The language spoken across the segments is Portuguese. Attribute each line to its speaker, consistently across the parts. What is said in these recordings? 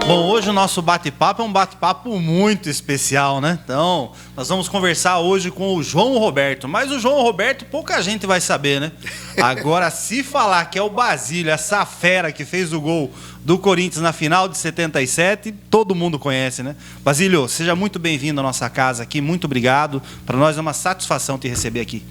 Speaker 1: Bom, hoje o nosso bate-papo é um bate-papo muito especial, né? Então, nós vamos conversar hoje com o João Roberto. Mas o João Roberto, pouca gente vai saber, né? Agora, se falar que é o Basílio, essa fera que fez o gol do Corinthians na final de 77, todo mundo conhece, né? Basílio, seja muito bem-vindo à nossa casa aqui. Muito obrigado. Para nós é uma satisfação te receber aqui.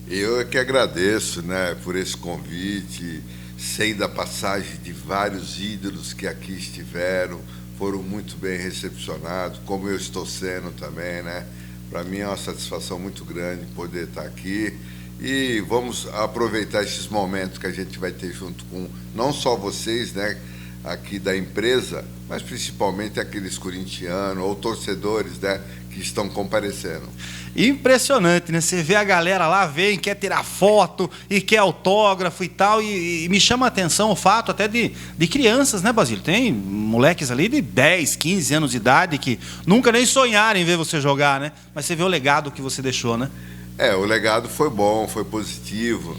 Speaker 2: Eu é que agradeço, né, por esse convite. Sei da passagem de vários ídolos que aqui estiveram, foram muito bem recepcionados, como eu estou sendo também, né? Para mim é uma satisfação muito grande poder estar aqui e vamos aproveitar esses momentos que a gente vai ter junto com não só vocês, né, aqui da empresa, mas principalmente aqueles corintianos ou torcedores, né, que estão comparecendo.
Speaker 1: Impressionante, né? Você vê a galera lá, vem, quer tirar foto e quer autógrafo e tal, e me chama a atenção o fato até de crianças, né, Basílio? Tem moleques ali de 10, 15 anos de idade que nunca nem sonharam em ver você jogar, né? Mas você vê o legado que você deixou, né?
Speaker 2: O legado foi bom, foi positivo.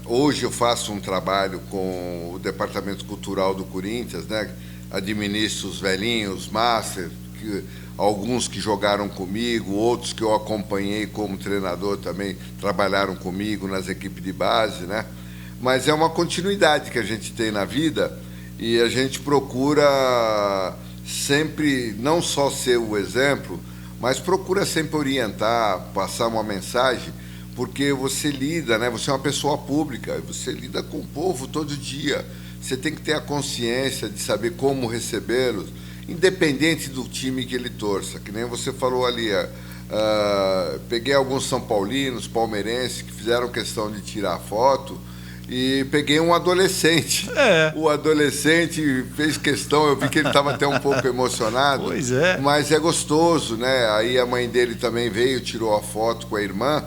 Speaker 2: Hoje eu faço um trabalho com o Departamento Cultural do Corinthians, né? Administro os velhinhos, os Masters, alguns que jogaram comigo, outros que eu acompanhei como treinador também trabalharam comigo nas equipes de base, né? Mas é uma continuidade que a gente tem na vida e a gente procura sempre não só ser o exemplo, mas procura sempre orientar, passar uma mensagem, porque você lida, né? Você é uma pessoa pública, você lida com o povo todo dia. Você tem que ter a consciência de saber como recebê-los, independente do time que ele torça, que nem você falou ali. Peguei alguns são paulinos, palmeirenses, que fizeram questão de tirar foto, e peguei um adolescente. O adolescente fez questão, eu vi que ele estava até um pouco emocionado.
Speaker 1: Pois é.
Speaker 2: Mas é gostoso, né? Aí a mãe dele também veio, tirou a foto com a irmã,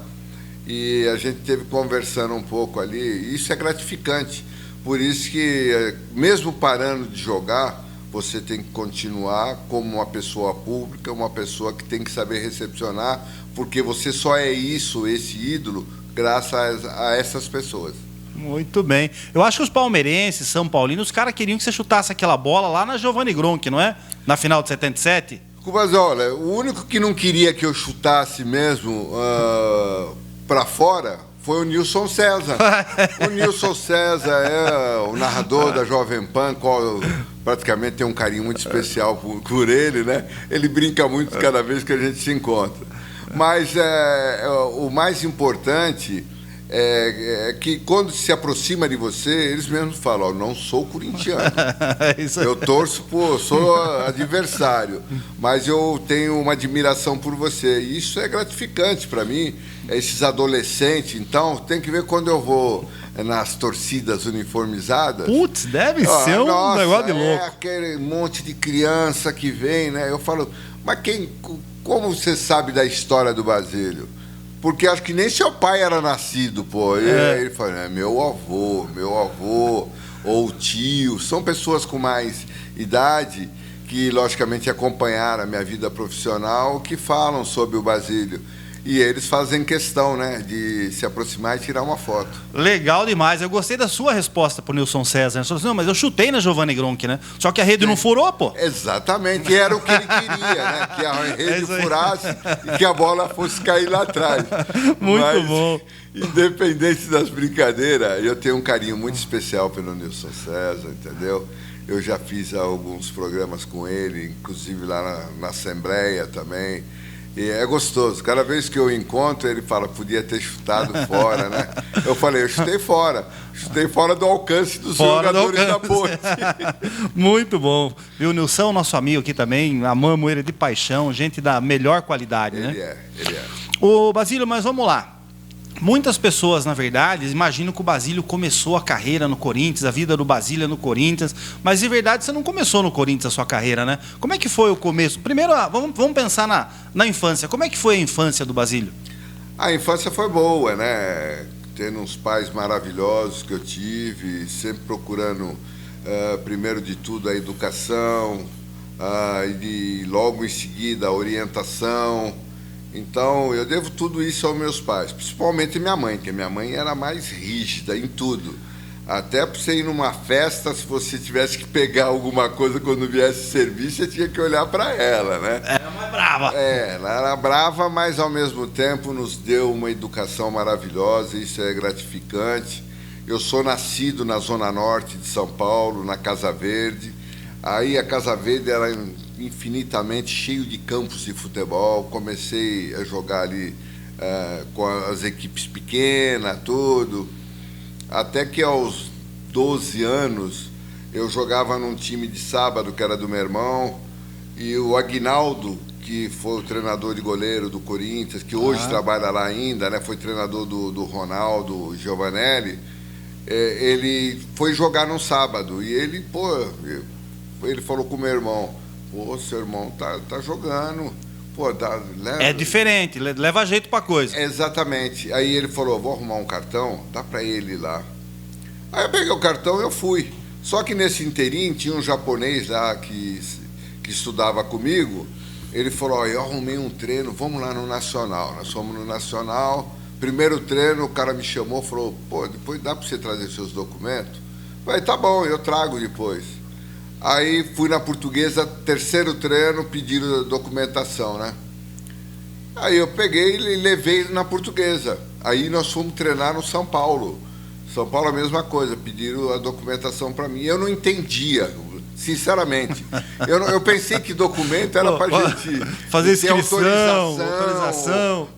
Speaker 2: e a gente teve conversando um pouco ali. Isso é gratificante. Por isso que, mesmo parando de jogar, você tem que continuar como uma pessoa pública, uma pessoa que tem que saber recepcionar, porque você só é isso, esse ídolo, graças a essas pessoas.
Speaker 1: Muito bem. Eu acho que os palmeirenses, São Paulinos, os caras queriam que você chutasse aquela bola lá na Giovanni Gronchi, não é? Na final de 77?
Speaker 2: Mas olha, o único que não queria que eu chutasse mesmo para fora foi o Nilson César. O Nilson César é o narrador da Jovem Pan, qual eu praticamente tenho um carinho muito especial por ele, né? Ele brinca muito cada vez que a gente se encontra. Mas o mais importante é que quando se aproxima de você, eles mesmos falam: eu não sou corintiano, eu torço sou adversário, mas eu tenho uma admiração por você. E isso é gratificante para mim, esses adolescentes. Então, tem que ver quando eu vou nas torcidas uniformizadas.
Speaker 1: Putz, deve ser um negócio de louco.
Speaker 2: Aquele monte de criança que vem, né? Eu falo, mas como você sabe da história do Basílio? Porque acho que nem seu pai era nascido, pô. E ele fala, meu avô, ou tio, são pessoas com mais idade que, logicamente, acompanharam a minha vida profissional, que falam sobre o Basílio. E eles fazem questão, né, de se aproximar e tirar uma foto.
Speaker 1: Legal demais. Eu gostei da sua resposta pro Nilson César. Ele falou assim, não, mas eu chutei na Giovanni Gronchi, né? Só que a rede não furou, pô.
Speaker 2: Exatamente. Era o que ele queria, né? Que a rede furasse e que a bola fosse cair lá atrás.
Speaker 1: Muito bom.
Speaker 2: Independente das brincadeiras, eu tenho um carinho muito especial pelo Nilson César, entendeu? Eu já fiz alguns programas com ele, inclusive lá na Assembleia também. E é gostoso. Cada vez que eu encontro, ele fala, podia ter chutado fora, né? Eu falei, eu chutei fora. Chutei fora do alcance dos jogadores da Ponte.
Speaker 1: Muito bom. Viu, Nilson, nosso amigo aqui também, amamos ele de paixão, gente da melhor qualidade, né?
Speaker 2: Ele é.
Speaker 1: Ô, Basílio, mas vamos lá. Muitas pessoas, na verdade, imaginam que o Basílio começou a carreira no Corinthians, a vida do Basílio é no Corinthians, mas, de verdade, você não começou no Corinthians a sua carreira, né? Como é que foi o começo? Primeiro, vamos pensar na infância. Como é que foi a infância do Basílio?
Speaker 2: A infância foi boa, né? Tendo uns pais maravilhosos que eu tive, sempre procurando, primeiro de tudo, a educação, e logo em seguida a orientação. Então, eu devo tudo isso aos meus pais, principalmente minha mãe, que minha mãe era mais rígida em tudo. Até para você ir numa festa, se você tivesse que pegar alguma coisa quando viesse servir, você tinha que olhar para ela, né?
Speaker 1: Era mais brava.
Speaker 2: Ela era brava, mas ao mesmo tempo nos deu uma educação maravilhosa, isso é gratificante. Eu sou nascido na Zona Norte de São Paulo, na Casa Verde. Aí a Casa Verde era infinitamente cheio de campos de futebol. Comecei a jogar ali com as equipes pequenas, tudo. Até que aos 12 anos eu jogava num time de sábado, que era do meu irmão, e o Aguinaldo, que foi o treinador de goleiro do Corinthians, que hoje trabalha lá ainda, né? Foi treinador do Ronaldo Giovanelli, ele foi jogar no sábado. E ele, ele falou com o meu irmão, seu irmão tá jogando, leva...
Speaker 1: É diferente, leva jeito pra coisa.
Speaker 2: Exatamente. Aí ele falou, vou arrumar um cartão, dá pra ele ir lá. Aí eu peguei o cartão e eu fui. Só que nesse inteirinho tinha um japonês lá que estudava comigo. Ele falou, eu arrumei um treino, vamos lá no Nacional. Nós fomos no Nacional. Primeiro treino, o cara me chamou, falou, depois dá pra você trazer seus documentos? Falei, tá bom, eu trago depois. Aí fui na Portuguesa, terceiro treino, pediram documentação, né? Aí eu peguei e levei na Portuguesa. Aí nós fomos treinar no São Paulo. São Paulo a mesma coisa, pediram a documentação para mim. Eu não entendia, sinceramente. Eu pensei que documento era para gente
Speaker 1: fazer
Speaker 2: ter
Speaker 1: autorização.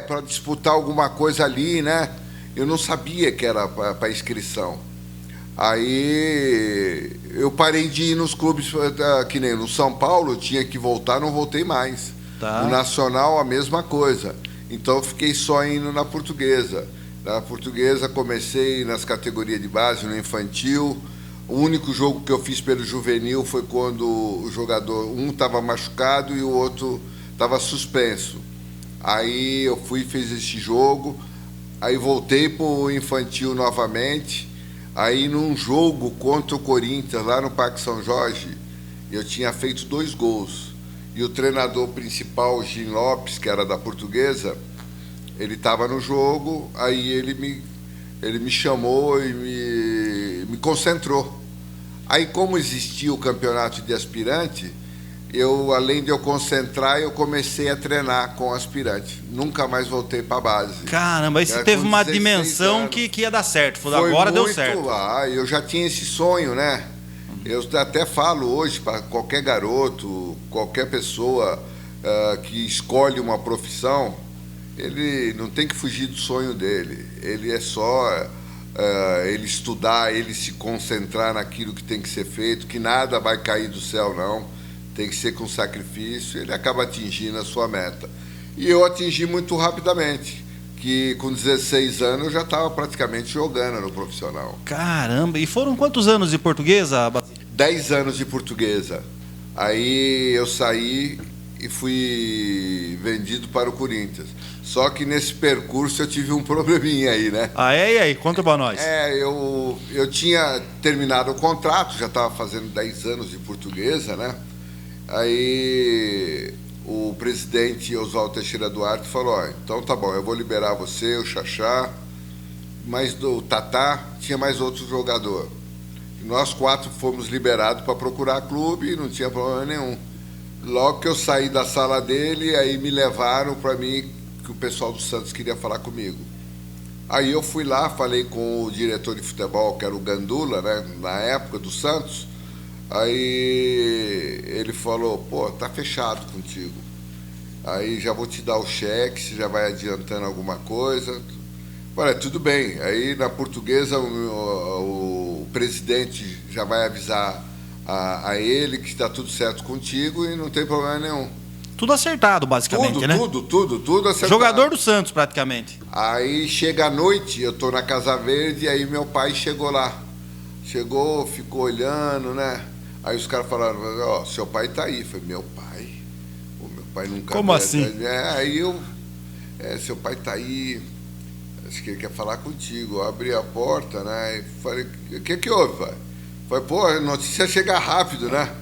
Speaker 2: Para disputar alguma coisa ali, né? Eu não sabia que era para inscrição. Aí eu parei de ir nos clubes, que nem no São Paulo, eu tinha que voltar, não voltei mais.
Speaker 1: Tá.
Speaker 2: No Nacional, a mesma coisa. Então eu fiquei só indo na Portuguesa. Na Portuguesa comecei nas categorias de base, no infantil. O único jogo que eu fiz pelo juvenil foi quando o jogador, um estava machucado e o outro estava suspenso. Aí eu fui e fiz esse jogo, aí voltei para o infantil novamente. Aí, num jogo contra o Corinthians, lá no Parque São Jorge, eu tinha feito 2 gols. E o treinador principal, Gin Lopes, que era da Portuguesa, ele estava no jogo, aí ele me chamou e me concentrou. Aí, como existia o campeonato de aspirante, além de eu concentrar, eu comecei a treinar com aspirante. Nunca mais voltei para a base.
Speaker 1: Caramba, aí você teve uma dimensão que ia dar certo. Agora deu certo.
Speaker 2: Eu já tinha esse sonho, né? Eu até falo hoje para qualquer garoto, qualquer pessoa que escolhe uma profissão, ele não tem que fugir do sonho dele. Ele é só ele estudar, ele se concentrar naquilo que tem que ser feito, que nada vai cair do céu, não. Tem que ser com sacrifício, ele acaba atingindo a sua meta. E eu atingi muito rapidamente, que com 16 anos eu já estava praticamente jogando no profissional.
Speaker 1: Caramba, e foram quantos anos de Portuguesa?
Speaker 2: 10 anos de Portuguesa. Aí eu saí e fui vendido para o Corinthians. Só que nesse percurso eu tive um probleminha aí, né?
Speaker 1: Ah, e aí? Conta para nós.
Speaker 2: Eu tinha terminado o contrato, já estava fazendo 10 anos de Portuguesa, né? Aí o presidente Oswaldo Teixeira Duarte falou, então tá bom, eu vou liberar você, o Xaxá, mas do Tatá tinha mais outro jogador. E nós 4 fomos liberados para procurar clube e não tinha problema nenhum. Logo que eu saí da sala dele, aí me levaram para mim, que o pessoal do Santos queria falar comigo. Aí eu fui lá, falei com o diretor de futebol, que era o Gandula, né, na época do Santos. Aí ele falou, tá fechado contigo. Aí já vou te dar o cheque, você já vai adiantando alguma coisa. Falei, tudo bem. Aí na Portuguesa o presidente já vai avisar a ele que está tudo certo contigo e não tem problema nenhum.
Speaker 1: Tudo acertado, basicamente, né?
Speaker 2: Tudo acertado.
Speaker 1: Jogador do Santos, praticamente.
Speaker 2: Aí chega a noite, eu tô na Casa Verde, aí meu pai chegou lá. Chegou, ficou olhando, né? Aí os caras falaram, seu pai tá aí. Eu falei, meu pai? Meu pai nunca...
Speaker 1: Como assim?
Speaker 2: Aí seu pai tá aí, acho que ele quer falar contigo. Eu abri a porta, né? E falei, o que houve, pai? Falei, a notícia chega rápido, né?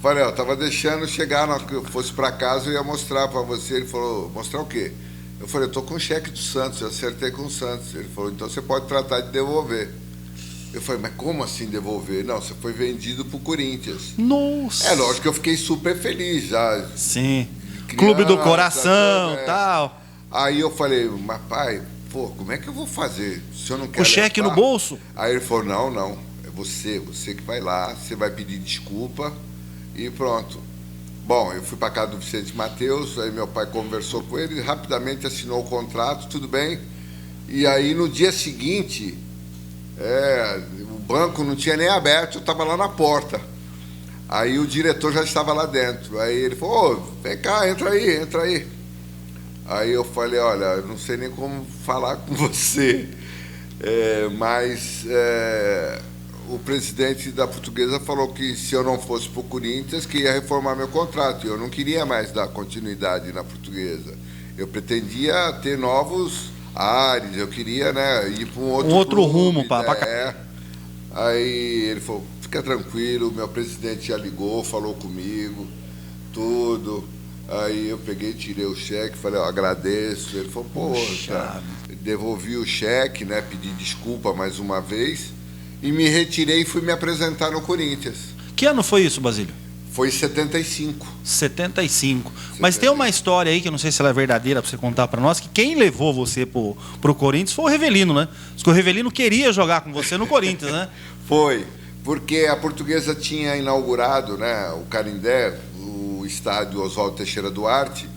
Speaker 2: Falei, eu tava deixando chegar, na hora que eu fosse para casa, eu ia mostrar para você. Ele falou, mostrar o quê? Eu falei, eu tô com o cheque do Santos, eu acertei com o Santos. Ele falou, então você pode tratar de devolver. Eu falei, mas como assim devolver? Não, você foi vendido pro Corinthians.
Speaker 1: Nossa!
Speaker 2: É lógico que eu fiquei super feliz já.
Speaker 1: Sim.
Speaker 2: Criança,
Speaker 1: Clube do coração,
Speaker 2: é.
Speaker 1: tal.
Speaker 2: Aí eu falei, mas pai, pô, como é que eu vou fazer? Se eu não quero
Speaker 1: O cheque no bolso?
Speaker 2: Aí ele falou, não, é você que vai lá, você vai pedir desculpa e pronto. Bom, eu fui para casa do Vicente Mateus, aí meu pai conversou com ele, rapidamente assinou o contrato, tudo bem. E aí no dia seguinte, o banco não tinha nem aberto, eu estava lá na porta. Aí o diretor já estava lá dentro. Aí ele falou, vem cá, entra aí. Aí eu falei, olha, eu não sei nem como falar com você, mas o presidente da Portuguesa falou que se eu não fosse para o Corinthians, que ia reformar meu contrato. E eu não queria mais dar continuidade na Portuguesa. Eu pretendia ter novos ares, eu queria, né, ir para um outro clube,
Speaker 1: rumo.
Speaker 2: Aí ele falou, fica tranquilo, meu presidente já ligou, falou comigo, tudo. Aí eu peguei, tirei o cheque, falei, agradeço. Ele falou, poxa, devolvi o cheque, né, pedi desculpa mais uma vez e me retirei e fui me apresentar no Corinthians.
Speaker 1: Que ano foi isso, Basílio?
Speaker 2: Foi em 75.
Speaker 1: 75. Mas tem uma história aí, que eu não sei se ela é verdadeira, para você contar para nós, que quem levou você pro Corinthians foi o Rivelino, né? Diz que o Rivelino queria jogar com você no Corinthians, né?
Speaker 2: Foi, porque a Portuguesa tinha inaugurado, né, o Canindé, o estádio Oswaldo Teixeira Duarte,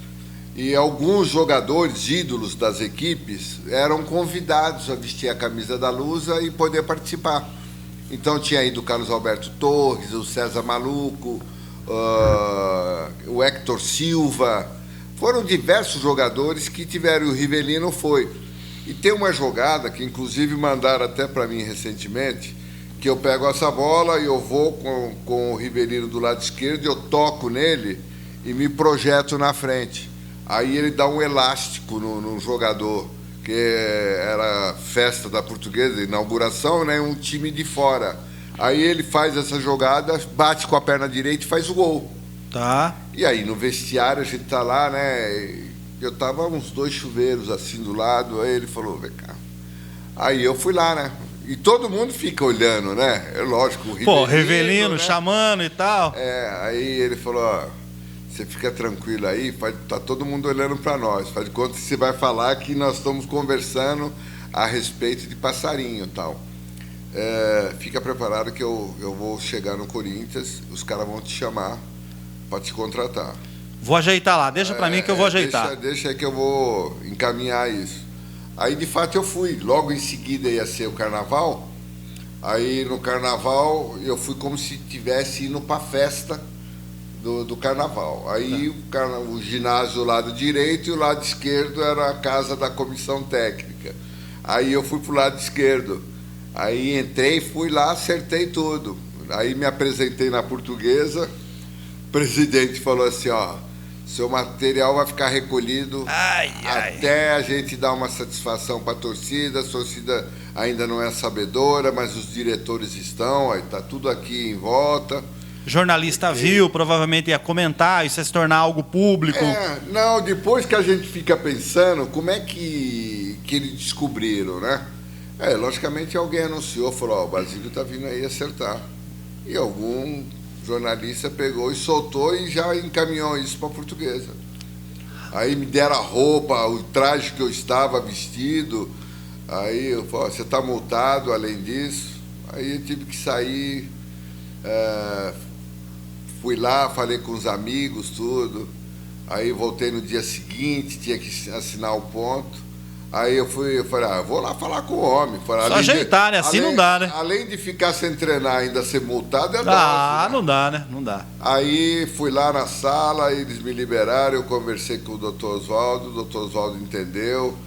Speaker 2: e alguns jogadores, ídolos das equipes, eram convidados a vestir a camisa da Lusa e poder participar. Então tinha ido o Carlos Alberto Torres, o César Maluco, o Héctor Silva. Foram diversos jogadores que tiveram, e o Rivelino foi. E tem uma jogada que, inclusive, mandaram até para mim recentemente, que eu pego essa bola e eu vou com o Rivelino do lado esquerdo, eu toco nele e me projeto na frente. Aí ele dá um elástico no jogador, que era festa da Portuguesa, inauguração, né, um time de fora. Aí ele faz essa jogada, bate com a perna direita e faz o gol.
Speaker 1: Tá.
Speaker 2: E aí no vestiário a gente tá lá, né? Eu tava uns 2 chuveiros assim do lado, aí ele falou, vem cá. Aí eu fui lá, né? E todo mundo fica olhando, né? É lógico, o Rivelino.
Speaker 1: Pô, Rivelino, né? Chamando e tal.
Speaker 2: Aí ele falou, ó, você fica tranquilo aí, tá todo mundo olhando para nós. Faz de conta que você vai falar que nós estamos conversando a respeito de passarinho e tal. Fica preparado que eu vou chegar no Corinthians, os caras vão te chamar para te contratar.
Speaker 1: Vou ajeitar lá, deixa para mim que eu vou ajeitar.
Speaker 2: Deixa que eu vou encaminhar isso. Aí, de fato, eu fui. Logo em seguida ia ser o Carnaval. Aí, no Carnaval, eu fui como se estivesse indo para a festa do Carnaval. Aí, o ginásio do lado direito e o lado esquerdo era a casa da comissão técnica. Aí, eu fui para o lado esquerdo. Aí, entrei, fui lá, acertei tudo. Aí, me apresentei na Portuguesa. O presidente falou assim, ó, seu material vai ficar recolhido até a gente dar uma satisfação para a torcida ainda não é sabedora, mas os diretores estão, aí está tudo aqui em volta.
Speaker 1: Jornalista viu, provavelmente ia comentar, isso ia se tornar algo público.
Speaker 2: Não, depois que a gente fica pensando, como é que eles descobriram, né? Logicamente alguém anunciou, falou, ó, o Basílio está vindo aí acertar. E algum jornalista pegou e soltou e já encaminhou isso para a Portuguesa. Aí me deram a roupa, o traje que eu estava vestido. Aí eu falei, você está multado além disso. Aí eu tive que sair, fui lá, falei com os amigos, tudo. Aí voltei no dia seguinte, tinha que assinar o ponto. Aí eu falei, vou lá falar com o homem. Falei,
Speaker 1: só ajeitar, né? Assim não dá, né?
Speaker 2: Além de ficar sem treinar ainda ser multado, dose,
Speaker 1: né? Não dá, né? Não dá.
Speaker 2: Aí fui lá na sala, eles me liberaram, eu conversei com o doutor Oswaldo, o doutor Oswaldo entendeu,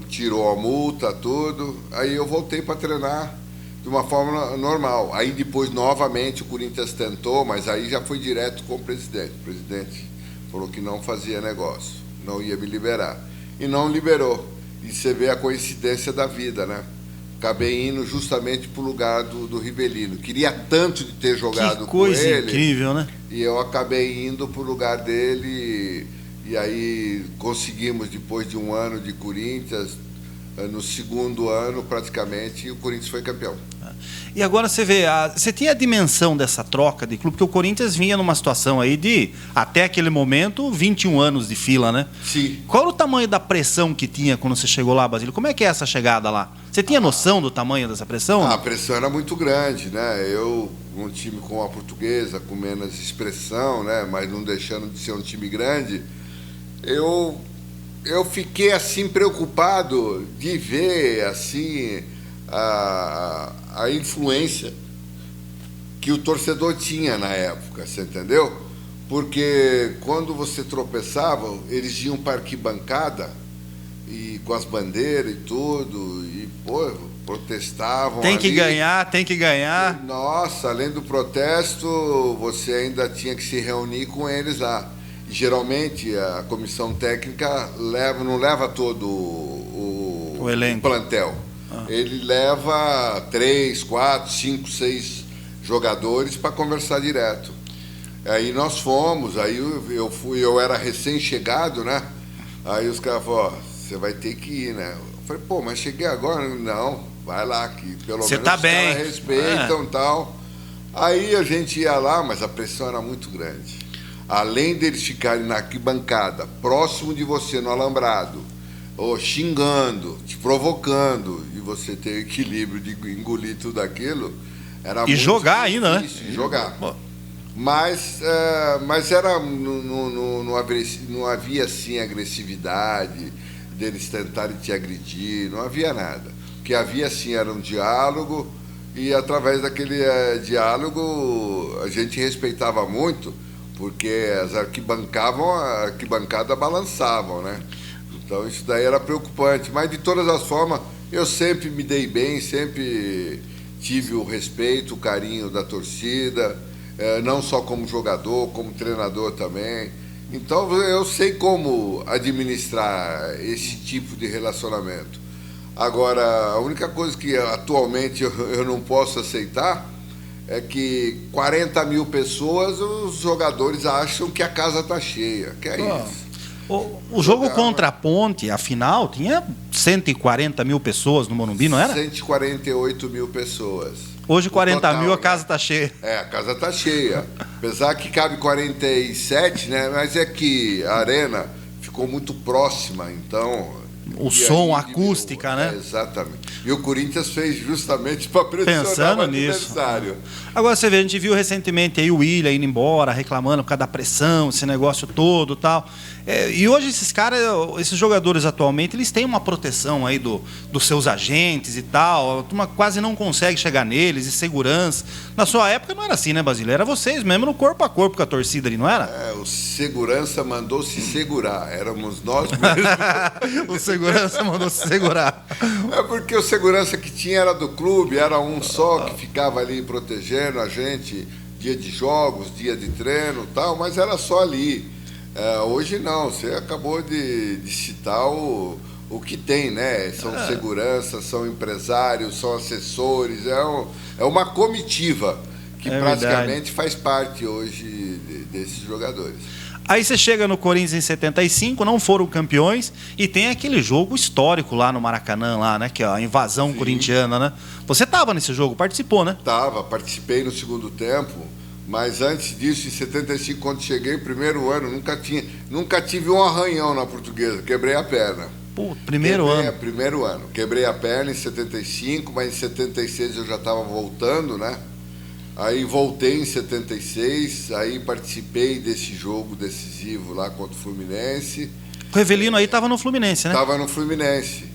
Speaker 2: tirou a multa, tudo. Aí eu voltei para treinar de uma forma normal. Aí depois, novamente, o Corinthians tentou, mas aí já foi direto com o presidente. O presidente falou que não fazia negócio, não ia me liberar. E não liberou. E você vê a coincidência da vida, né? Acabei indo justamente para o lugar do Rivelino. Queria tanto de ter jogado com ele. Que coisa
Speaker 1: incrível, né?
Speaker 2: E eu acabei indo para o lugar dele. E aí conseguimos, depois de um ano de Corinthians, No segundo ano, praticamente, o Corinthians foi campeão.
Speaker 1: E agora você vê, você tinha a dimensão dessa troca de clube, porque o Corinthians vinha numa situação aí de, até aquele momento, 21 anos de fila, né?
Speaker 2: Sim.
Speaker 1: Qual era o tamanho da pressão que tinha quando você chegou lá, Basílio? Como é que é essa chegada lá? Você tinha noção do tamanho dessa pressão?
Speaker 2: A pressão era muito grande, né? Eu, um time com a Portuguesa, com menos expressão, né? Mas não deixando de ser um time grande, eu fiquei assim preocupado de ver assim a influência que o torcedor tinha na época, você entendeu? Porque quando você tropeçava, eles iam para a arquibancada e com as bandeiras e tudo, e pô, protestavam.
Speaker 1: Tem que ganhar, tem que ganhar.
Speaker 2: E, nossa, além do protesto, você ainda tinha que se reunir com eles lá. Geralmente a comissão técnica não leva todo o
Speaker 1: elenco,
Speaker 2: plantel. Ele leva 3, 4, 5, 6 jogadores para conversar direto. Aí nós fomos, aí eu era recém-chegado, né? Aí os caras falaram, você vai ter que ir, né? Eu falei, pô, mas cheguei agora. Não, vai lá, que pelo menos
Speaker 1: tá
Speaker 2: os
Speaker 1: bem.
Speaker 2: caras respeitam e tal. Aí a gente ia lá, mas a pressão era muito grande. Além deles ficarem na arquibancada, próximo de você, no alambrado, ou xingando, te provocando, e você ter o equilíbrio de engolir tudo aquilo, era muito
Speaker 1: jogar
Speaker 2: difícil,
Speaker 1: ainda, né?
Speaker 2: Jogar.
Speaker 1: Pô.
Speaker 2: Mas era, não havia assim agressividade deles tentarem te agredir, não havia nada. O que havia sim era um diálogo, e através daquele diálogo a gente respeitava muito, porque as a arquibancada balançavam, né? Então isso daí era preocupante. Mas de todas as formas, eu sempre me dei bem, sempre tive o respeito, o carinho da torcida, não só como jogador, como treinador também. Então eu sei como administrar esse tipo de relacionamento. Agora, a única coisa que atualmente eu não posso aceitar é que 40 mil pessoas, os jogadores acham que a casa está cheia. Que é isso.
Speaker 1: O jogo contra a Ponte, afinal, tinha 140 mil pessoas no Morumbi, não era?
Speaker 2: 148 mil pessoas.
Speaker 1: Hoje, 40
Speaker 2: total,
Speaker 1: mil, a casa está cheia.
Speaker 2: A casa está cheia. Apesar que cabe 47, né? Mas é que a arena ficou muito próxima, então...
Speaker 1: O som, a acústica, né?
Speaker 2: Exatamente. E o Corinthians fez justamente para pressionar o adversário.
Speaker 1: Agora você vê, a gente viu recentemente aí o Willian indo embora, reclamando por causa da pressão, esse negócio todo e tal. E hoje esses caras, esses jogadores atualmente, eles têm uma proteção aí dos seus agentes e tal. A turma quase não consegue chegar neles, e segurança. Na sua época não era assim, né, Basílio? Era vocês mesmo no corpo a corpo com a torcida ali, não era?
Speaker 2: O segurança mandou se segurar. Éramos nós mesmos.
Speaker 1: O segurança mandou se segurar.
Speaker 2: É porque o segurança que tinha era do clube, era um só que ficava ali protegendo a gente, dia de jogos, dia de treino e tal, mas era só ali. Hoje não, você acabou de citar o que tem, né? São seguranças, são empresários, são assessores, é uma comitiva que praticamente faz parte hoje desses jogadores.
Speaker 1: Aí você chega no Corinthians em 75, não foram campeões, e tem aquele jogo histórico lá no Maracanã, lá, né? Que é a invasão corintiana, né? Você estava nesse jogo, participou, né?
Speaker 2: Participei no segundo tempo, mas antes disso, em 75, quando cheguei, primeiro ano, nunca tive um arranhão na Portuguesa, quebrei a perna.
Speaker 1: Pô, primeiro ano.
Speaker 2: Primeiro ano. Quebrei a perna em 75, mas em 76 eu já estava voltando, né? Aí voltei em 76, aí participei desse jogo decisivo lá contra o Fluminense.
Speaker 1: O Revelino aí estava no Fluminense, né?
Speaker 2: Estava no Fluminense.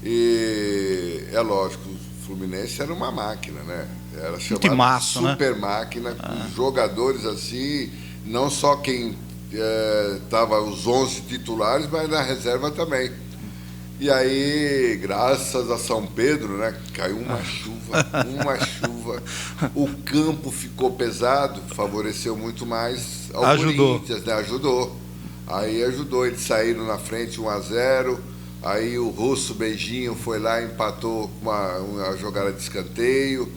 Speaker 2: E é lógico, o Fluminense era uma máquina, né? Era chamada super máquina, com jogadores assim, não só quem estava os 11 titulares, mas na reserva também. E aí, graças a São Pedro, né, caiu uma chuva, o campo ficou pesado, favoreceu muito mais ao Corinthians, né? Ajudou. Aí ajudou, eles saíram na frente 1-0, aí o Russo Beijinho foi lá e empatou com uma jogada de escanteio.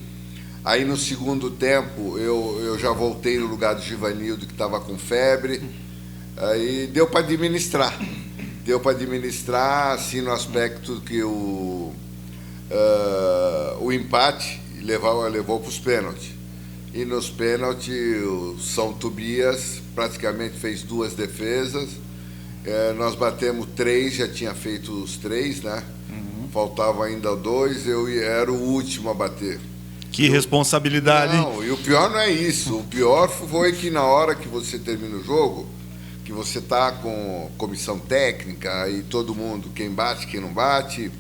Speaker 2: Aí no segundo tempo eu já voltei no lugar do Givanildo, que estava com febre, aí deu para administrar. Deu para administrar, assim, no aspecto que o empate levou para os pênaltis. E nos pênaltis, o São Tobias praticamente fez 2 defesas. Nós batemos 3, já tinha feito os 3, né? Faltavam ainda 2, eu era o último a bater.
Speaker 1: Que responsabilidade, hein?
Speaker 2: Não, e o pior não é isso. O pior foi que na hora que você termina o jogo, que você tá com comissão técnica e todo mundo, quem bate, quem não bate,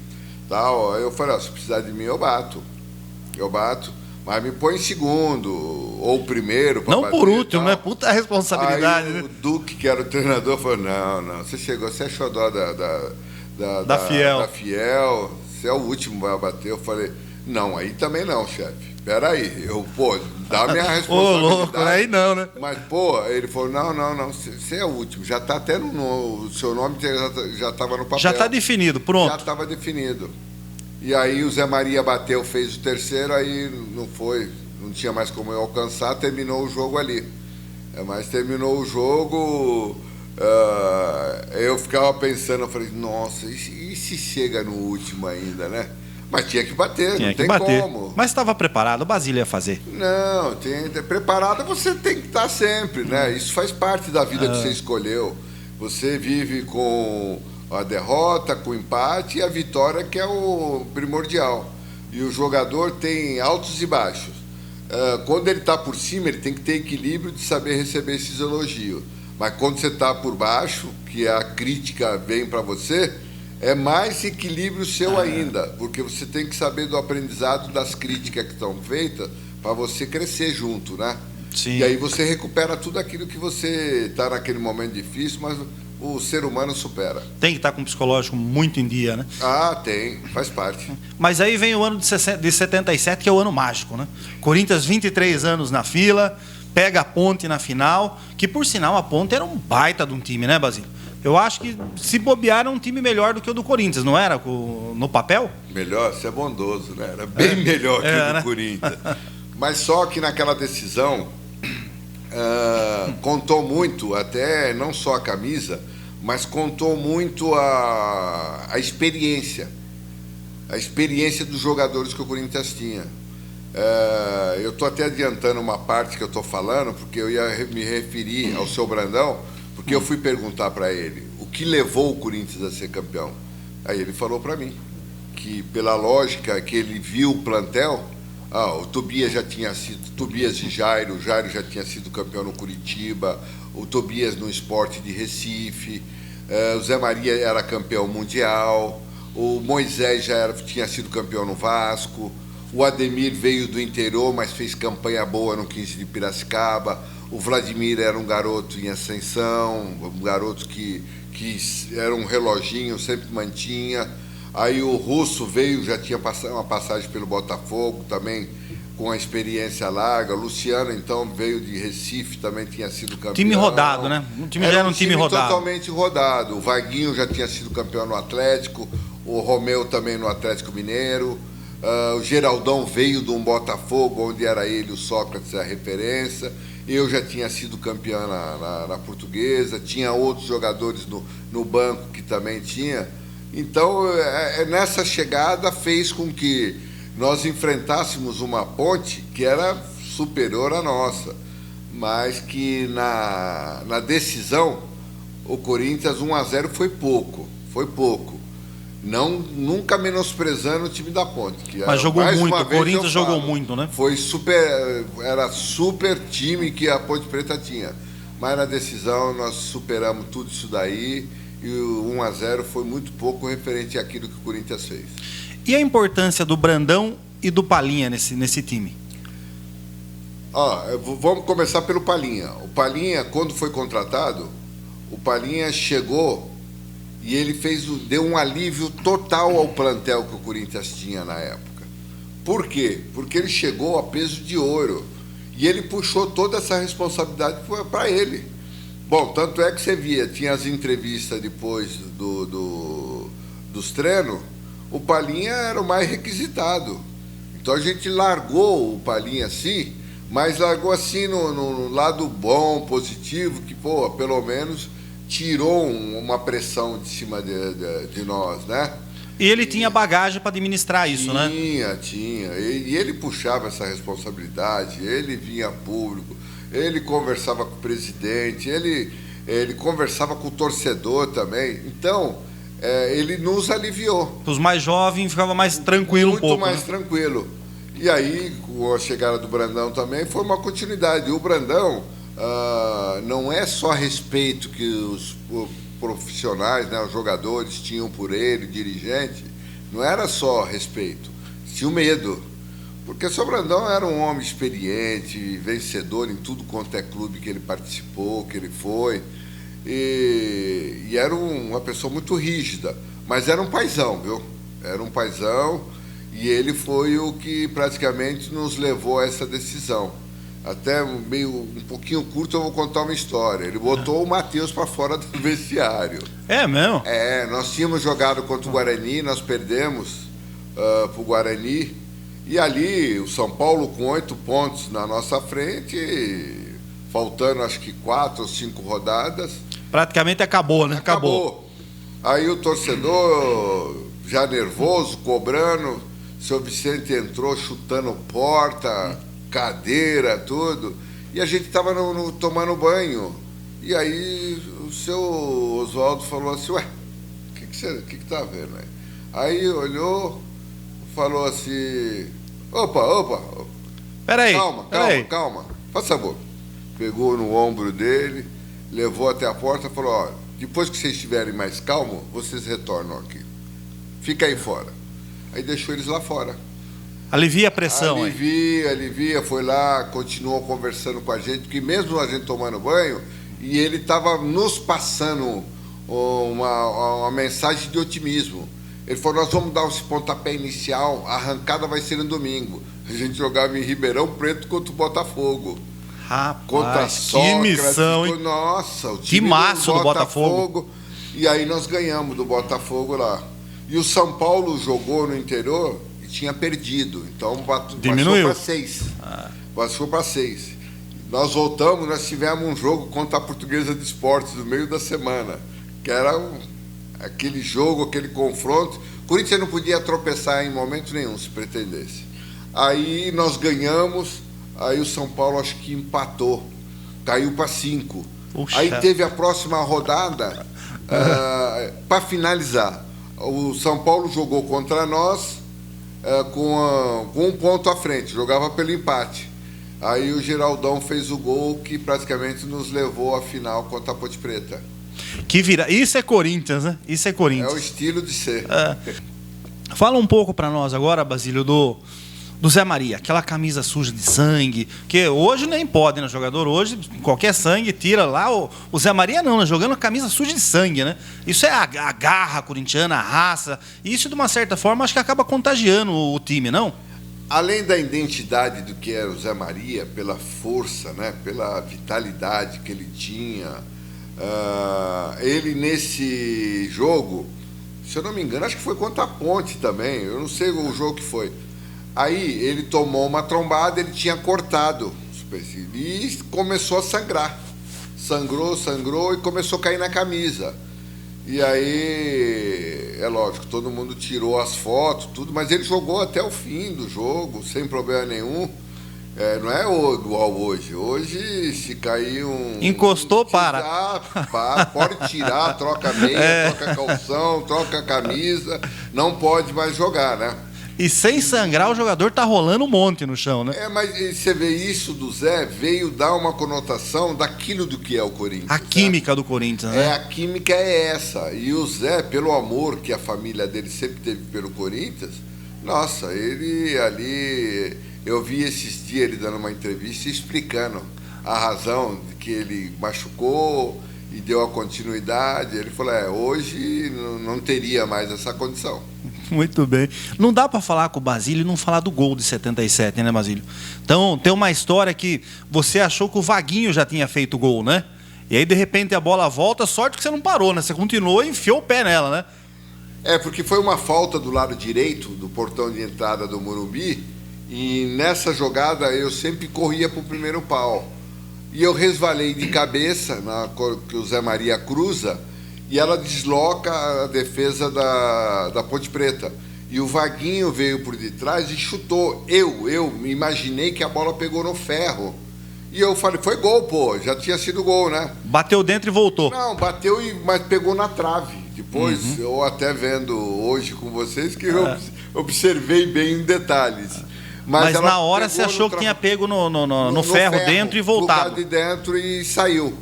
Speaker 2: tal. Eu falei, se precisar de mim, eu bato. Mas me põe em segundo ou primeiro.
Speaker 1: Não bater, por último, né? Puta responsabilidade.
Speaker 2: Aí
Speaker 1: né?
Speaker 2: O Duque, que era o treinador, falou, não, você é xodó da Fiel, você é o último a bater. Eu falei, não, aí também não, chefe. Peraí, dá minha responsabilidade.
Speaker 1: Ô, louco, aí não, né?
Speaker 2: Mas, ele falou, não, você é o último. Já está até o seu nome já estava no papel.
Speaker 1: Já está definido, pronto.
Speaker 2: Já estava definido. E aí o Zé Maria bateu, fez o terceiro, aí não tinha mais como eu alcançar, terminou o jogo ali. Mas terminou o jogo, eu ficava pensando, eu falei, nossa, e se chega no último ainda, né? Mas tinha que bater, não tem como.
Speaker 1: Mas estava preparado, o Basílio ia fazer.
Speaker 2: Não, preparado você tem que estar sempre, né? Isso faz parte da vida que você escolheu. Você vive com a derrota, com o empate e a vitória, que é o primordial. E o jogador tem altos e baixos. Quando ele está por cima, ele tem que ter equilíbrio de saber receber esses elogios. Mas quando você está por baixo, que a crítica vem para você, é mais equilíbrio seu ainda, porque você tem que saber do aprendizado das críticas que estão feitas para você crescer junto, né?
Speaker 1: Sim.
Speaker 2: E aí você recupera tudo aquilo que você está naquele momento difícil, mas o ser humano supera.
Speaker 1: Tem que estar com o psicológico muito em dia, né?
Speaker 2: Tem, faz parte.
Speaker 1: Mas aí vem o ano de 77, que é o ano mágico, né? Corinthians, 23 anos na fila, pega a Ponte na final, que por sinal a Ponte era um baita de um time, né, Basílio? Eu acho que, se bobear, era um time melhor do que o do Corinthians, não era? No papel?
Speaker 2: Melhor? Você é bondoso, né? Era bem melhor que o do Corinthians. Mas só que naquela decisão, contou muito, até não só a camisa, mas contou muito a experiência. A experiência dos jogadores que o Corinthians tinha. Eu estou até adiantando uma parte que eu estou falando, porque eu ia me referir ao seu Brandão, porque eu fui perguntar para ele o que levou o Corinthians a ser campeão. Aí ele falou para mim que, pela lógica que ele viu o plantel, o Tobias já tinha sido, Tobias e Jairo, o Jairo já tinha sido campeão no Curitiba, o Tobias no Sport de Recife, o Zé Maria era campeão mundial, o Moisés tinha sido campeão no Vasco, o Ademir veio do interior, mas fez campanha boa no 15 de Piracicaba. O Vladimir era um garoto em ascensão, um garoto que era um reloginho, sempre mantinha. Aí o Russo veio, já tinha uma passagem pelo Botafogo, também com a experiência larga. O Luciano, então, veio de Recife, também tinha sido campeão.
Speaker 1: Time rodado, né? O time já era um time rodado.
Speaker 2: Totalmente rodado. O Vaguinho já tinha sido campeão no Atlético, o Romeu também no Atlético Mineiro. O Geraldão veio de um Botafogo, onde era ele, o Sócrates, a referência. Eu já tinha sido campeão na Portuguesa, tinha outros jogadores no banco que também tinha. Então, nessa chegada fez com que nós enfrentássemos uma Ponte que era superior à nossa, mas que na decisão o Corinthians 1-0 foi pouco. Nunca menosprezando o time da Ponte.
Speaker 1: Mas jogou muito, o Corinthians jogou muito, né?
Speaker 2: Era super time que a Ponte Preta tinha. Mas na decisão nós superamos tudo isso daí e o 1-0 foi muito pouco referente àquilo que o Corinthians fez.
Speaker 1: E a importância do Brandão e do Palinha nesse time?
Speaker 2: Vamos começar pelo Palinha. O Palinha, quando foi contratado, o Palinha chegou e ele deu um alívio total ao plantel que o Corinthians tinha na época. Por quê? Porque ele chegou a peso de ouro e ele puxou toda essa responsabilidade para ele. Bom, tanto é que você via, tinha as entrevistas depois dos treinos, o Palinha era o mais requisitado. Então a gente largou o Palinha assim, mas largou assim no lado bom, positivo, que, pelo menos tirou uma pressão de cima de nós, né?
Speaker 1: E ele tinha bagagem para administrar isso, né?
Speaker 2: Tinha. E ele puxava essa responsabilidade, ele vinha a público, ele conversava com o presidente, ele conversava com o torcedor também. Então, ele nos aliviou.
Speaker 1: Os mais jovens ficavam mais tranquilo um pouco.
Speaker 2: Muito mais tranquilo. E aí, com a chegada do Brandão também, foi uma continuidade. O Brandão não é só respeito que os profissionais, né, os jogadores tinham por ele, dirigente, não era só respeito, tinha o medo. Porque o Brandão era um homem experiente, vencedor em tudo quanto é clube que ele participou, que ele foi. E era uma pessoa muito rígida, mas era um paizão, viu? Era um paizão, e ele foi o que praticamente nos levou a essa decisão. Até um pouquinho curto, eu vou contar uma história. Ele botou o Matheus para fora do vestiário.
Speaker 1: É mesmo?
Speaker 2: Nós tínhamos jogado contra o Guarani, nós perdemos para o Guarani, e ali o São Paulo com 8 pontos na nossa frente, faltando acho que 4 ou 5 rodadas.
Speaker 1: Praticamente acabou, né? Acabou.
Speaker 2: Aí o torcedor, já nervoso, cobrando, o seu Vicente entrou chutando porta, cadeira, tudo, e a gente estava tomando banho. E aí o seu Oswaldo falou assim, ué, o que tá vendo aí? Aí olhou, falou assim, opa,
Speaker 1: peraí,
Speaker 2: calma, faz favor. Pegou no ombro dele, levou até a porta e falou, olha, depois que vocês estiverem mais calmos, vocês retornam aqui. Fica aí fora. Aí deixou eles lá fora.
Speaker 1: Alivia a pressão.
Speaker 2: Alivia, foi lá, continuou conversando com a gente, porque mesmo a gente tomando banho, e ele estava nos passando uma mensagem de otimismo. Ele falou, nós vamos dar esse pontapé inicial, a arrancada vai ser no domingo. A gente jogava em Ribeirão Preto contra o Botafogo.
Speaker 1: Rapaz,
Speaker 2: contra
Speaker 1: que missão, hein?
Speaker 2: Nossa, o time
Speaker 1: que maço do Botafogo.
Speaker 2: E aí nós ganhamos do Botafogo lá. E o São Paulo jogou no interior e tinha perdido. Então
Speaker 1: diminuiu
Speaker 2: para 6. Passou para 6. Nós voltamos, nós tivemos um jogo contra a Portuguesa de Esportes no meio da semana, que era aquele jogo, aquele confronto. O Corinthians não podia tropeçar em momento nenhum, se pretendesse. Aí nós ganhamos, aí o São Paulo acho que empatou, caiu para 5. Aí teve a próxima rodada para finalizar. O São Paulo jogou contra nós com 1 ponto à frente, jogava pelo empate. Aí o Geraldão fez o gol que praticamente nos levou à final contra a Ponte Preta.
Speaker 1: Isso é Corinthians, né? Isso é Corinthians.
Speaker 2: É o estilo de ser.
Speaker 1: Fala um pouco para nós agora, Basílio, do Zé Maria, aquela camisa suja de sangue, que hoje nem pode, né? Jogador hoje, qualquer sangue tira lá. O Zé Maria não, né? Jogando a camisa suja de sangue, né? Isso é a garra corintiana, a raça. Isso, de uma certa forma, acho que acaba contagiando o time, não?
Speaker 2: Além da identidade do que era o Zé Maria, pela força, né? Pela vitalidade que ele tinha, ele nesse jogo, se eu não me engano, acho que foi contra a Ponte também, eu não sei o jogo que foi. Aí ele tomou uma trombada, ele tinha cortado e começou a sangrar. Sangrou e começou a cair na camisa. E aí, é lógico, todo mundo tirou as fotos, tudo, mas ele jogou até o fim do jogo, sem problema nenhum. Não é igual hoje. Hoje, se cair
Speaker 1: encostou,
Speaker 2: pode tirar, troca meia, troca calção, troca camisa, não pode mais jogar, né?
Speaker 1: E sem sangrar, o jogador tá rolando um monte no chão, né?
Speaker 2: Mas você vê isso do Zé, veio dar uma conotação daquilo do que é o Corinthians.
Speaker 1: A química do Corinthians, né?
Speaker 2: A química é essa. E o Zé, pelo amor que a família dele sempre teve pelo Corinthians, nossa, ele ali... Eu vi esses dias ele dando uma entrevista explicando a razão de que ele machucou e deu a continuidade. Ele falou, hoje não teria mais essa condição.
Speaker 1: Muito bem. Não dá para falar com o Basílio e não falar do gol de 77, né, Basílio? Então, tem uma história que você achou que o Vaguinho já tinha feito o gol, né? E aí, de repente, a bola volta, sorte que você não parou, né? Você continuou e enfiou o pé nela, né?
Speaker 2: Porque foi uma falta do lado direito do portão de entrada do Morumbi, e nessa jogada eu sempre corria para o primeiro pau. e eu resvalei de cabeça que o Zé Maria cruza e ela desloca a defesa da Ponte Preta. E o Vaguinho veio por detrás e chutou. Eu me imaginei que a bola pegou no ferro. E eu falei, foi gol, pô, já tinha sido gol, né?
Speaker 1: Bateu dentro e voltou.
Speaker 2: Não, bateu, mas pegou na trave. Depois, eu até vendo hoje com vocês, que eu observei bem em detalhes.
Speaker 1: Mas na hora você achou que tinha pego no ferro dentro e voltado.
Speaker 2: De dentro e saiu.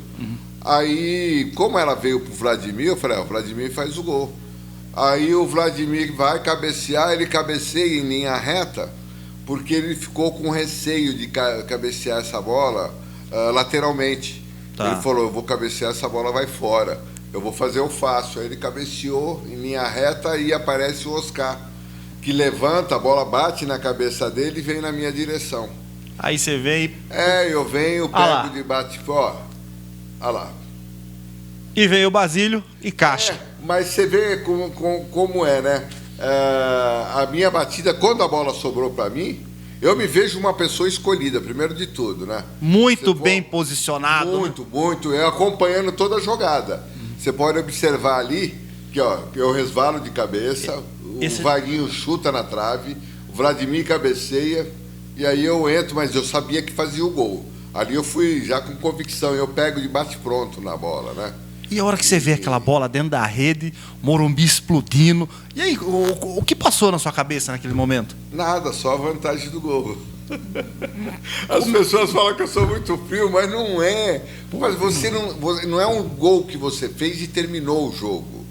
Speaker 2: Aí, como ela veio pro Vladimir, eu falei, o Vladimir faz o gol. Aí o Vladimir vai cabecear, ele cabeceia em linha reta, porque ele ficou com receio de cabecear essa bola lateralmente. Tá. Ele falou, eu vou cabecear, essa bola vai fora. Eu vou fazer o fácil. Aí ele cabeceou em linha reta e aparece o Oscar, que levanta, a bola bate na cabeça dele e vem na minha direção.
Speaker 1: Aí você vem
Speaker 2: e... eu venho, pego de bate, ó lá.
Speaker 1: E veio o Basílio e caixa.
Speaker 2: Mas você vê como é, né? A minha batida, quando a bola sobrou para mim, eu me vejo uma pessoa escolhida, primeiro de tudo, né?
Speaker 1: Muito bem posicionado.
Speaker 2: Muito. Eu acompanhando toda a jogada. Você pode observar ali que eu resvalo de cabeça, o Vaguinho chuta na trave, o Vladimir cabeceia, e aí eu entro, mas eu sabia que fazia o gol. Ali eu fui já com convicção, eu pego de bate-pronto na bola, né?
Speaker 1: E a hora que você vê aquela bola dentro da rede, Morumbi explodindo, e aí, o que passou na sua cabeça naquele momento?
Speaker 2: Nada, só a vantagem do gol. As pessoas falam que eu sou muito frio, mas não é. Mas você não é um gol que você fez e terminou o jogo.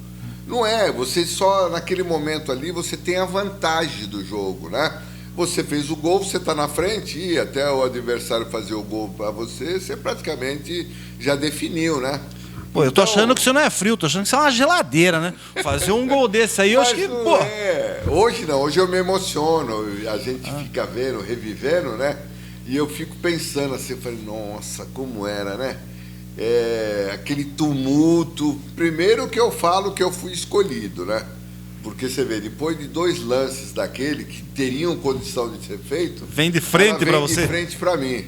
Speaker 2: Não é, você só naquele momento ali, você tem a vantagem do jogo, né? Você fez o gol, você está na frente e até o adversário fazer o gol para você, você praticamente já definiu, né?
Speaker 1: Pô, eu tô achando que você não é frio, tô achando que você é uma geladeira, né? Fazer um gol desse aí, eu acho que, pô...
Speaker 2: Hoje não, hoje eu me emociono, a gente fica vendo, revivendo, né? E eu fico pensando assim, eu falei, nossa, como era, né? Aquele tumulto. Primeiro que eu falo que eu fui escolhido, né? Porque você vê, depois de 2 lances daquele que teriam condição de ser feito...
Speaker 1: Vem de frente para você?
Speaker 2: Vem de frente para mim.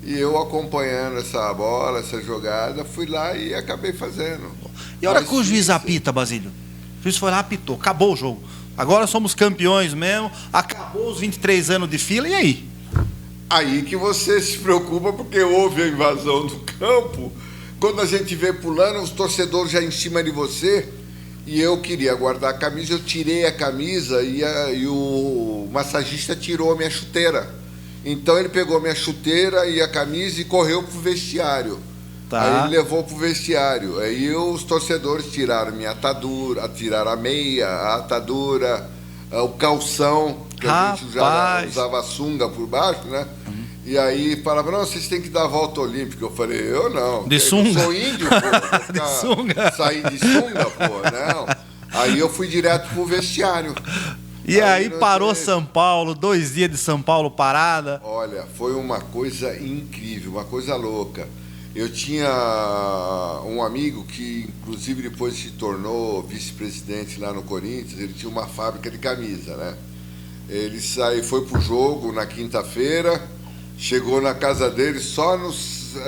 Speaker 2: E eu acompanhando essa bola, essa jogada, fui lá e acabei fazendo.
Speaker 1: E a hora que o juiz apita, Basílio? O juiz foi lá, apitou, acabou o jogo. Agora somos campeões mesmo, acabou os 23 anos de fila, e aí?
Speaker 2: Aí que você se preocupa porque houve a invasão do campo. Quando a gente vê pulando, os torcedores já em cima de você, e eu queria guardar a camisa, eu tirei a camisa e o massagista tirou a minha chuteira. Então ele pegou minha chuteira e a camisa e correu pro vestiário. Tá. Aí ele levou pro vestiário. Aí os torcedores tiraram minha atadura, tiraram a meia, a atadura, o calção, que a gente já usava sunga por baixo, né? E aí falava, não, vocês têm que dar a volta olímpica. Eu falei, eu não.
Speaker 1: De sunga?
Speaker 2: Eu sou índio, pô. De sunga? Sair de sunga, pô, não. Aí eu fui direto pro vestiário.
Speaker 1: E aí parou São Paulo, 2 dias de São Paulo parada.
Speaker 2: Olha, foi uma coisa incrível, uma coisa louca. Eu tinha um amigo que, inclusive, depois se tornou vice-presidente lá no Corinthians. Ele tinha uma fábrica de camisa, né? Ele foi pro jogo na quinta-feira, chegou na casa dele só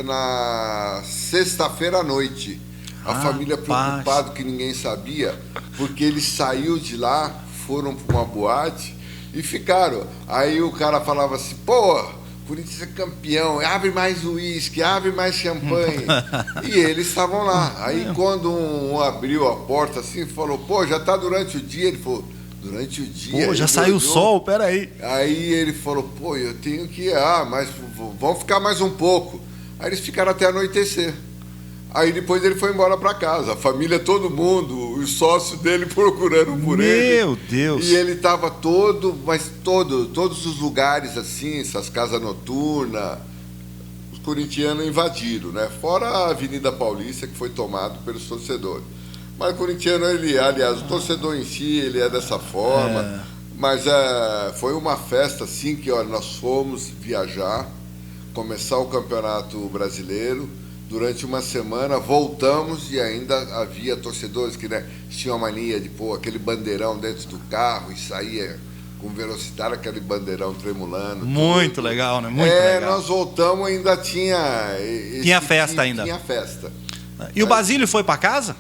Speaker 2: na sexta-feira à noite. A família preocupada que ninguém sabia, porque ele saiu de lá, foram para uma boate e ficaram. Aí o cara falava assim, pô, Corinthians é campeão, abre mais uísque, abre mais champanhe. E eles estavam lá. Aí quando um abriu a porta assim, falou, pô, já tá durante o dia. Ele falou, durante o dia?
Speaker 1: Pô, já saiu o sol, peraí.
Speaker 2: Aí ele falou, pô, eu tenho que ir, mas vamos ficar mais um pouco. Aí eles ficaram até anoitecer. Aí depois ele foi embora para casa, a família, todo mundo, os sócios dele procurando por ele.
Speaker 1: Meu Deus!
Speaker 2: E ele estava todos os lugares assim, essas casas noturnas, os corintianos invadiram, né? Fora a Avenida Paulista, que foi tomado pelos torcedores. Mas o corintiano, aliás, o torcedor em si, ele é dessa forma. Mas foi uma festa assim que, olha, nós fomos viajar, começar o Campeonato Brasileiro. Durante uma semana, voltamos e ainda havia torcedores que, né, tinham a mania de pôr aquele bandeirão dentro do carro e saía com Velocitar, aquele bandeirão tremulando.
Speaker 1: Muito
Speaker 2: tudo.
Speaker 1: legal, né? Muito legal.
Speaker 2: Nós voltamos, ainda tinha...
Speaker 1: Tinha festa ainda.
Speaker 2: Tinha festa.
Speaker 1: E o Basílio foi para casa?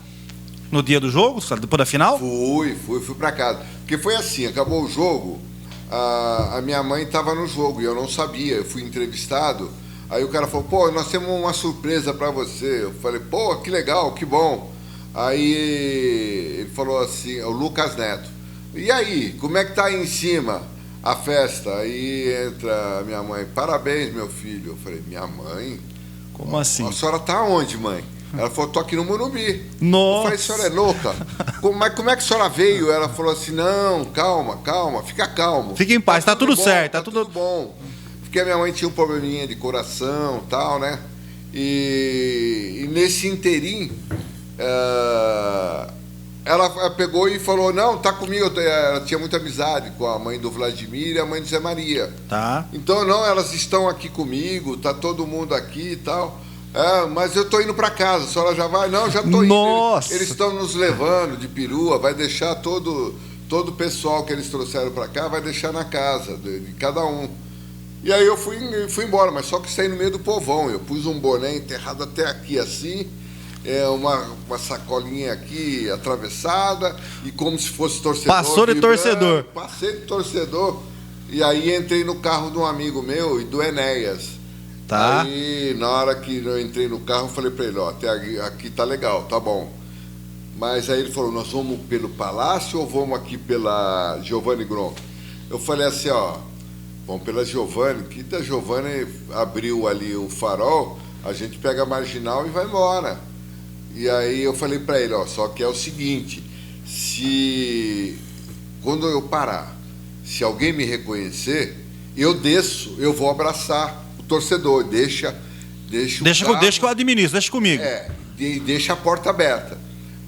Speaker 1: No dia do jogo, depois da final?
Speaker 2: Fui para casa. Porque foi assim, acabou o jogo, a minha mãe estava no jogo e eu não sabia, eu fui entrevistado. Aí o cara falou, pô, nós temos uma surpresa para você. Eu falei, pô, que legal, que bom. Aí ele falou assim, o Lucas Neto, e aí, como é que tá aí em cima a festa? Aí entra a minha mãe, parabéns, meu filho. Eu falei, minha mãe?
Speaker 1: Como assim?
Speaker 2: A senhora tá onde, mãe? Ela falou, tô aqui no Morumbi.
Speaker 1: Nossa.
Speaker 2: Eu falei, a senhora é louca? Mas como é que a senhora veio? Ela falou assim, não, calma, fica calmo.
Speaker 1: Fica em paz, tá tudo
Speaker 2: bom,
Speaker 1: certo.
Speaker 2: Tá tudo bom. Porque a minha mãe tinha um probleminha de coração e tal, né? E nesse interim, ela pegou e falou, não, tá comigo. Ela tinha muita amizade com a mãe do Vladimir e a mãe do Zé Maria.
Speaker 1: Tá.
Speaker 2: Então, não, elas estão aqui comigo, tá todo mundo aqui e tal. Mas eu tô indo para casa, a senhora já vai? Não, já tô indo.
Speaker 1: Nossa.
Speaker 2: Eles estão nos levando de perua, vai deixar todo o pessoal que eles trouxeram para cá, vai deixar na casa de cada um. E aí eu fui embora, mas só que saí no meio do povão. Eu pus um boné enterrado até aqui assim, uma sacolinha aqui atravessada, e como se fosse torcedor.
Speaker 1: Passou de torcedor.
Speaker 2: Passei de torcedor. E aí entrei no carro de um amigo meu e do Enéas.
Speaker 1: Tá.
Speaker 2: Aí, na hora que eu entrei no carro, eu falei para ele, ó, até aqui tá legal, tá bom. Mas aí ele falou, nós vamos pelo Palácio ou vamos aqui pela Giovanni Gron? Eu falei assim, ó, vamos pela Giovanni, que da Giovanni abriu ali o farol, a gente pega a Marginal e vai embora. E aí eu falei para ele, ó, só que é o seguinte, quando eu parar, se alguém me reconhecer, eu desço, eu vou abraçar torcedor, deixa que eu administro, deixa comigo. Deixa a porta aberta.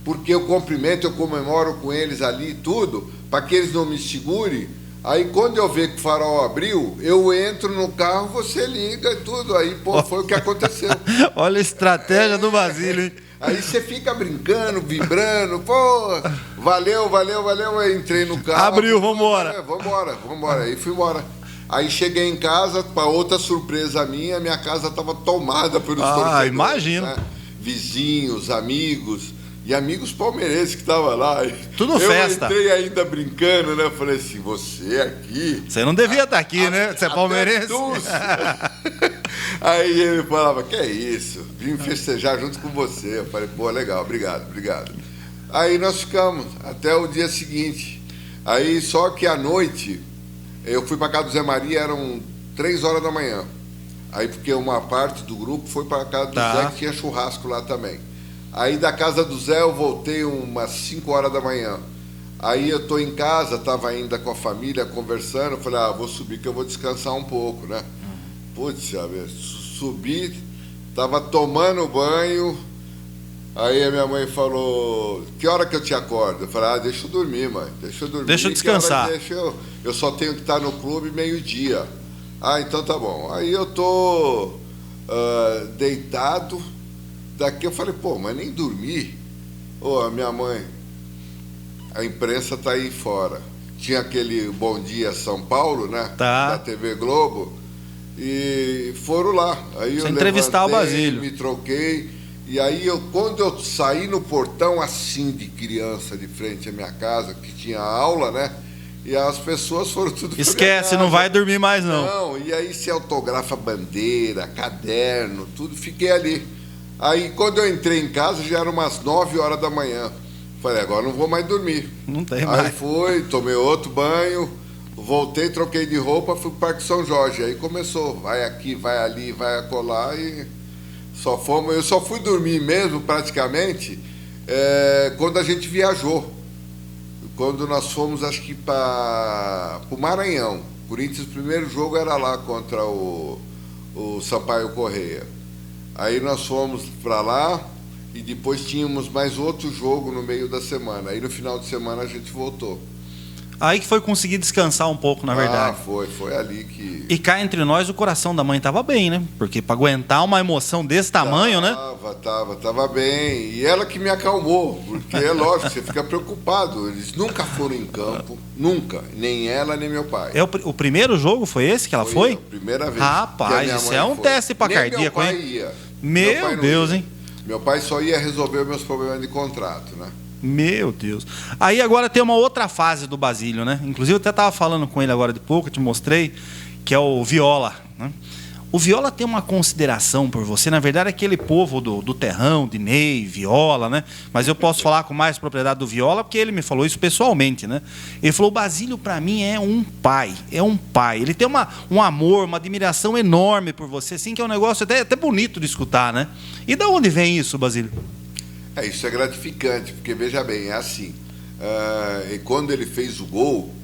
Speaker 2: Porque eu cumprimento, eu comemoro com eles ali tudo, para que eles não me segurem. Aí quando eu ver que o farol abriu, eu entro no carro, você liga e tudo. Aí, pô, foi o que aconteceu.
Speaker 1: Olha a estratégia do Basílio, hein?
Speaker 2: Aí você fica brincando, vibrando, pô, valeu. Aí entrei no carro.
Speaker 1: Abriu, vambora.
Speaker 2: Vambora. Aí fui embora. Aí cheguei em casa, para outra surpresa minha casa estava tomada pelos torcedores.
Speaker 1: Imagino.
Speaker 2: Né? Vizinhos, amigos, e amigos palmeirenses que estavam lá.
Speaker 1: Tudo festa.
Speaker 2: Eu entrei ainda brincando, né? Falei assim, você aqui...
Speaker 1: Você não devia estar aqui, né? Você é palmeirense.
Speaker 2: Aí ele falava, que é isso? Vim festejar junto com você. Eu falei, pô, legal, obrigado. Aí nós ficamos até o dia seguinte. Aí só que à noite... Eu fui para casa do Zé Maria, eram 3 horas da manhã. Aí, porque uma parte do grupo foi para casa do Zé, que tinha churrasco lá também. Aí, da casa do Zé, eu voltei umas 5 horas da manhã. Aí, eu tô em casa, estava ainda com a família, conversando. Eu falei, vou subir que eu vou descansar um pouco, né? Putz, subi, estava tomando banho. Aí a minha mãe falou, que hora que eu te acordo? Eu falei, deixa eu dormir, mãe. Deixa eu
Speaker 1: descansar.
Speaker 2: Eu só tenho que estar no clube meio-dia. Então tá bom. Aí eu tô deitado. Daqui eu falei, pô, mas nem dormi. A minha mãe, a imprensa tá aí fora. Tinha aquele Bom Dia São Paulo, né?
Speaker 1: Tá.
Speaker 2: Da TV Globo. E foram lá. Aí eu
Speaker 1: entrevistar o Basílio.
Speaker 2: Me troquei. E aí, quando eu saí no portão, assim, de criança, de frente à minha casa, que tinha aula, né? E as pessoas foram tudo...
Speaker 1: Esquece, não vai dormir mais, não.
Speaker 2: Não, e aí se autografa bandeira, caderno, tudo, fiquei ali. Aí, quando eu entrei em casa, já eram umas 9 horas da manhã. Falei, agora não vou mais dormir.
Speaker 1: Não tem mais.
Speaker 2: Aí fui, tomei outro banho, voltei, troquei de roupa, fui pro Parque São Jorge. Aí começou, vai aqui, vai ali, vai acolá e... Eu só fui dormir mesmo, praticamente, quando a gente viajou. Quando nós fomos, acho que para o Maranhão. O Corinthians, o primeiro jogo era lá contra o Sampaio Corrêa. Aí nós fomos para lá e depois tínhamos mais outro jogo no meio da semana. Aí no final de semana a gente voltou.
Speaker 1: Aí que foi conseguir descansar um pouco, na verdade.
Speaker 2: Foi ali que...
Speaker 1: E cá entre nós, o coração da mãe tava bem, né? Porque para aguentar uma emoção desse tamanho, né?
Speaker 2: Tava bem. E ela que me acalmou, porque é lógico, você fica preocupado. Eles nunca foram em campo, nunca. Nem ela, nem meu pai.
Speaker 1: O primeiro jogo foi esse que ela foi?
Speaker 2: A primeira vez.
Speaker 1: Rapaz, isso é um teste para cardíaco, hein?
Speaker 2: Ia.
Speaker 1: Meu Deus, hein?
Speaker 2: Meu pai só ia resolver meus problemas de contrato, né?
Speaker 1: Meu Deus. Aí agora tem uma outra fase do Basílio, né? Inclusive eu até estava falando com ele agora de pouco, eu te mostrei, que é o Viola, né? O Viola tem uma consideração por você, na verdade é aquele povo do terrão, de Ney, Viola, né? Mas eu posso falar com mais propriedade do Viola, porque ele me falou isso pessoalmente, né? Ele falou, o Basílio para mim é um pai. Ele tem um amor, uma admiração enorme por você, assim, que é um negócio até bonito de escutar, né? E da onde vem isso, Basílio?
Speaker 2: Isso é gratificante, porque veja bem, é assim, e quando ele fez o gol,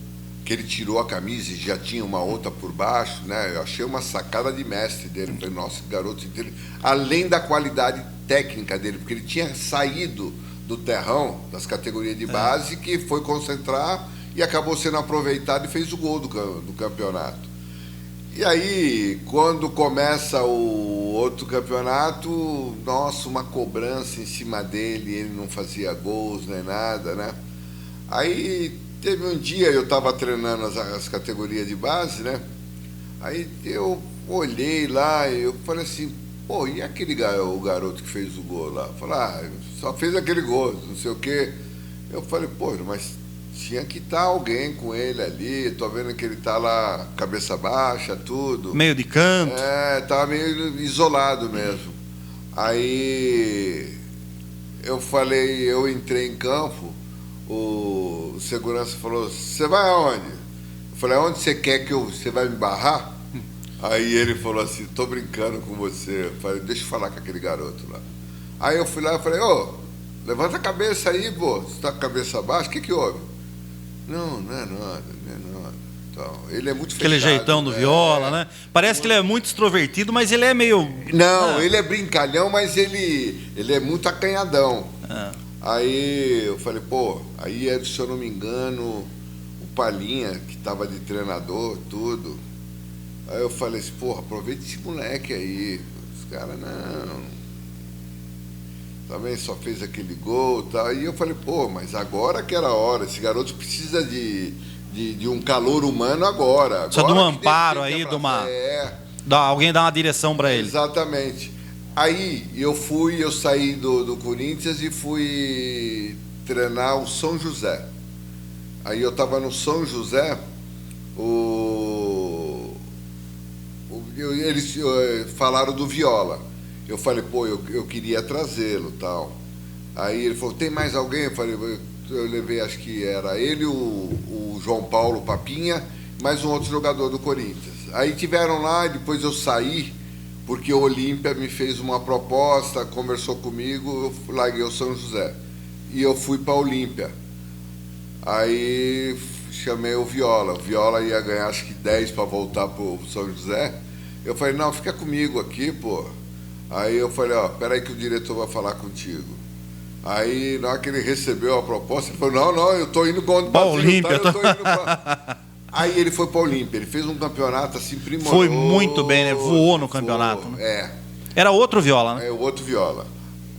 Speaker 2: que ele tirou a camisa e já tinha uma outra por baixo, né? Eu achei uma sacada de mestre dele. Falei, nossa, que garoto inteiro. Além da qualidade técnica dele, porque ele tinha saído do terrão, das categorias de base, que foi concentrar e acabou sendo aproveitado e fez o gol do campeonato. E aí, quando começa o outro campeonato, nossa, uma cobrança em cima dele, ele não fazia gols nem nada, né? Aí teve um dia, eu estava treinando as categorias de base, né? Aí eu olhei lá e eu falei assim, pô, e aquele o garoto que fez o gol lá? Eu falei, só fez aquele gol, não sei o quê. Eu falei, pô, mas tinha que estar alguém com ele ali, tô vendo que ele tá lá, cabeça baixa, tudo.
Speaker 1: Meio de canto.
Speaker 2: Tava meio isolado mesmo. Aí eu falei, eu entrei em campo, o segurança falou, você vai aonde? Eu falei, aonde você quer que você vai me barrar? Aí ele falou assim, tô brincando com você. Eu falei, deixa eu falar com aquele garoto lá. Aí eu fui lá e falei, levanta a cabeça aí, pô, você tá com a cabeça baixa, o que houve? Não é nada. Então, ele é muito fechado.
Speaker 1: Aquele jeitão do Viola, né? Parece que ele é muito extrovertido, mas ele é meio...
Speaker 2: Não, ele é brincalhão, mas ele é muito acanhadão. Aí eu falei, pô, aí se eu não me engano, o Palinha, que estava de treinador, tudo. Aí eu falei assim, porra, aproveita esse moleque aí. Os caras, não. Também só fez aquele gol e tal. Aí eu falei, pô, mas agora que era a hora, esse garoto precisa de um calor humano agora.
Speaker 1: Só de um amparo aí, alguém dá uma direção para ele.
Speaker 2: Exatamente. Aí eu saí do Corinthians e fui treinar o São José. Aí eu estava no São José, eles falaram do Viola. Eu falei, pô, eu queria trazê-lo e tal. Aí ele falou, tem mais alguém? Eu falei, eu levei, acho que era ele, o João Paulo Papinha, mais um outro jogador do Corinthians. Aí tiveram lá, e depois eu saí, porque o Olímpia me fez uma proposta, conversou comigo, eu larguei o São José. E eu fui para a Olímpia. Aí chamei o Viola. O Viola ia ganhar acho que 10 para voltar para o São José. Eu falei, não, fica comigo aqui, pô. Aí eu falei, peraí que o diretor vai falar contigo. Aí, na hora que ele recebeu a proposta, ele falou, não, eu tô indo para
Speaker 1: a Olímpia.
Speaker 2: Eu tô indo pra... Aí ele foi para a Olímpia, ele fez um campeonato assim primoroso.
Speaker 1: Foi muito bem, né? Voou no campeonato. Né? Era outro Viola, né?
Speaker 2: O outro Viola.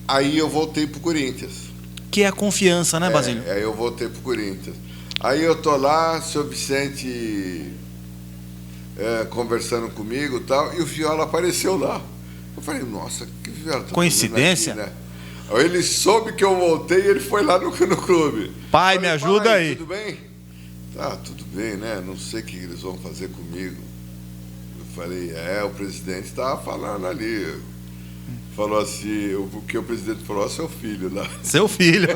Speaker 2: Aí eu voltei pro Corinthians.
Speaker 1: Que é a confiança, né, Basílio?
Speaker 2: Aí eu voltei pro Corinthians. Aí eu tô lá, o senhor Vicente conversando comigo e tal, e o Viola apareceu lá. Eu falei, nossa, que Viola tá
Speaker 1: coincidência?
Speaker 2: Aqui, né? Aí ele soube que eu voltei e ele foi lá no clube.
Speaker 1: Pai,
Speaker 2: falei,
Speaker 1: me ajuda aí.
Speaker 2: Tudo bem? Tá, tudo bem, né? Não sei o que eles vão fazer comigo. Eu falei, o presidente estava falando ali. Falou assim, o que o presidente falou, seu filho lá.
Speaker 1: Seu filho.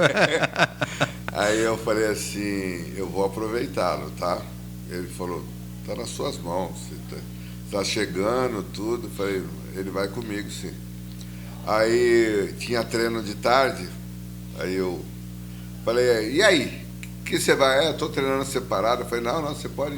Speaker 2: Aí eu falei assim, eu vou aproveitá-lo, tá? Ele falou, tá nas suas mãos, você tá chegando, tudo. Eu falei, ele vai comigo, sim. Aí tinha treino de tarde, aí eu falei, e aí? Que você vai? Eu tô treinando separado. Eu falei, não, você pode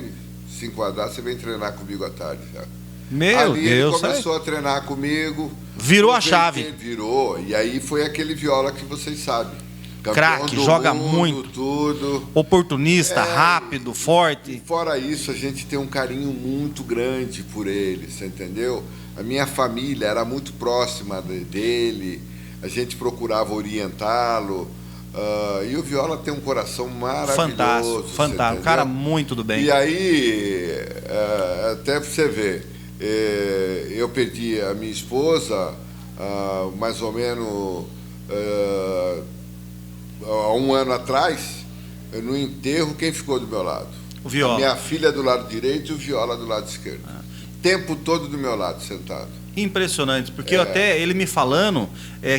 Speaker 2: se enquadrar, você vem treinar comigo à tarde. Já.
Speaker 1: Meu
Speaker 2: Ali
Speaker 1: Deus,
Speaker 2: ele começou a treinar comigo.
Speaker 1: Virou a chave.
Speaker 2: Virou, e aí foi aquele Viola que vocês sabem.
Speaker 1: Craque, joga muito.
Speaker 2: Tudo.
Speaker 1: Oportunista, rápido, forte.
Speaker 2: Fora isso, a gente tem um carinho muito grande por ele, você entendeu? A minha família era muito próxima dele, a gente procurava orientá-lo. E o Viola tem um coração maravilhoso.
Speaker 1: Fantástico. Um cara muito do bem.
Speaker 2: E aí, até para você ver, eu perdi a minha esposa mais ou menos há um ano atrás. No enterro, quem ficou do meu lado?
Speaker 1: O Viola.
Speaker 2: A minha filha do lado direito e o Viola do lado esquerdo. Tempo todo do meu lado, sentado.
Speaker 1: Impressionante, porque até ele me falando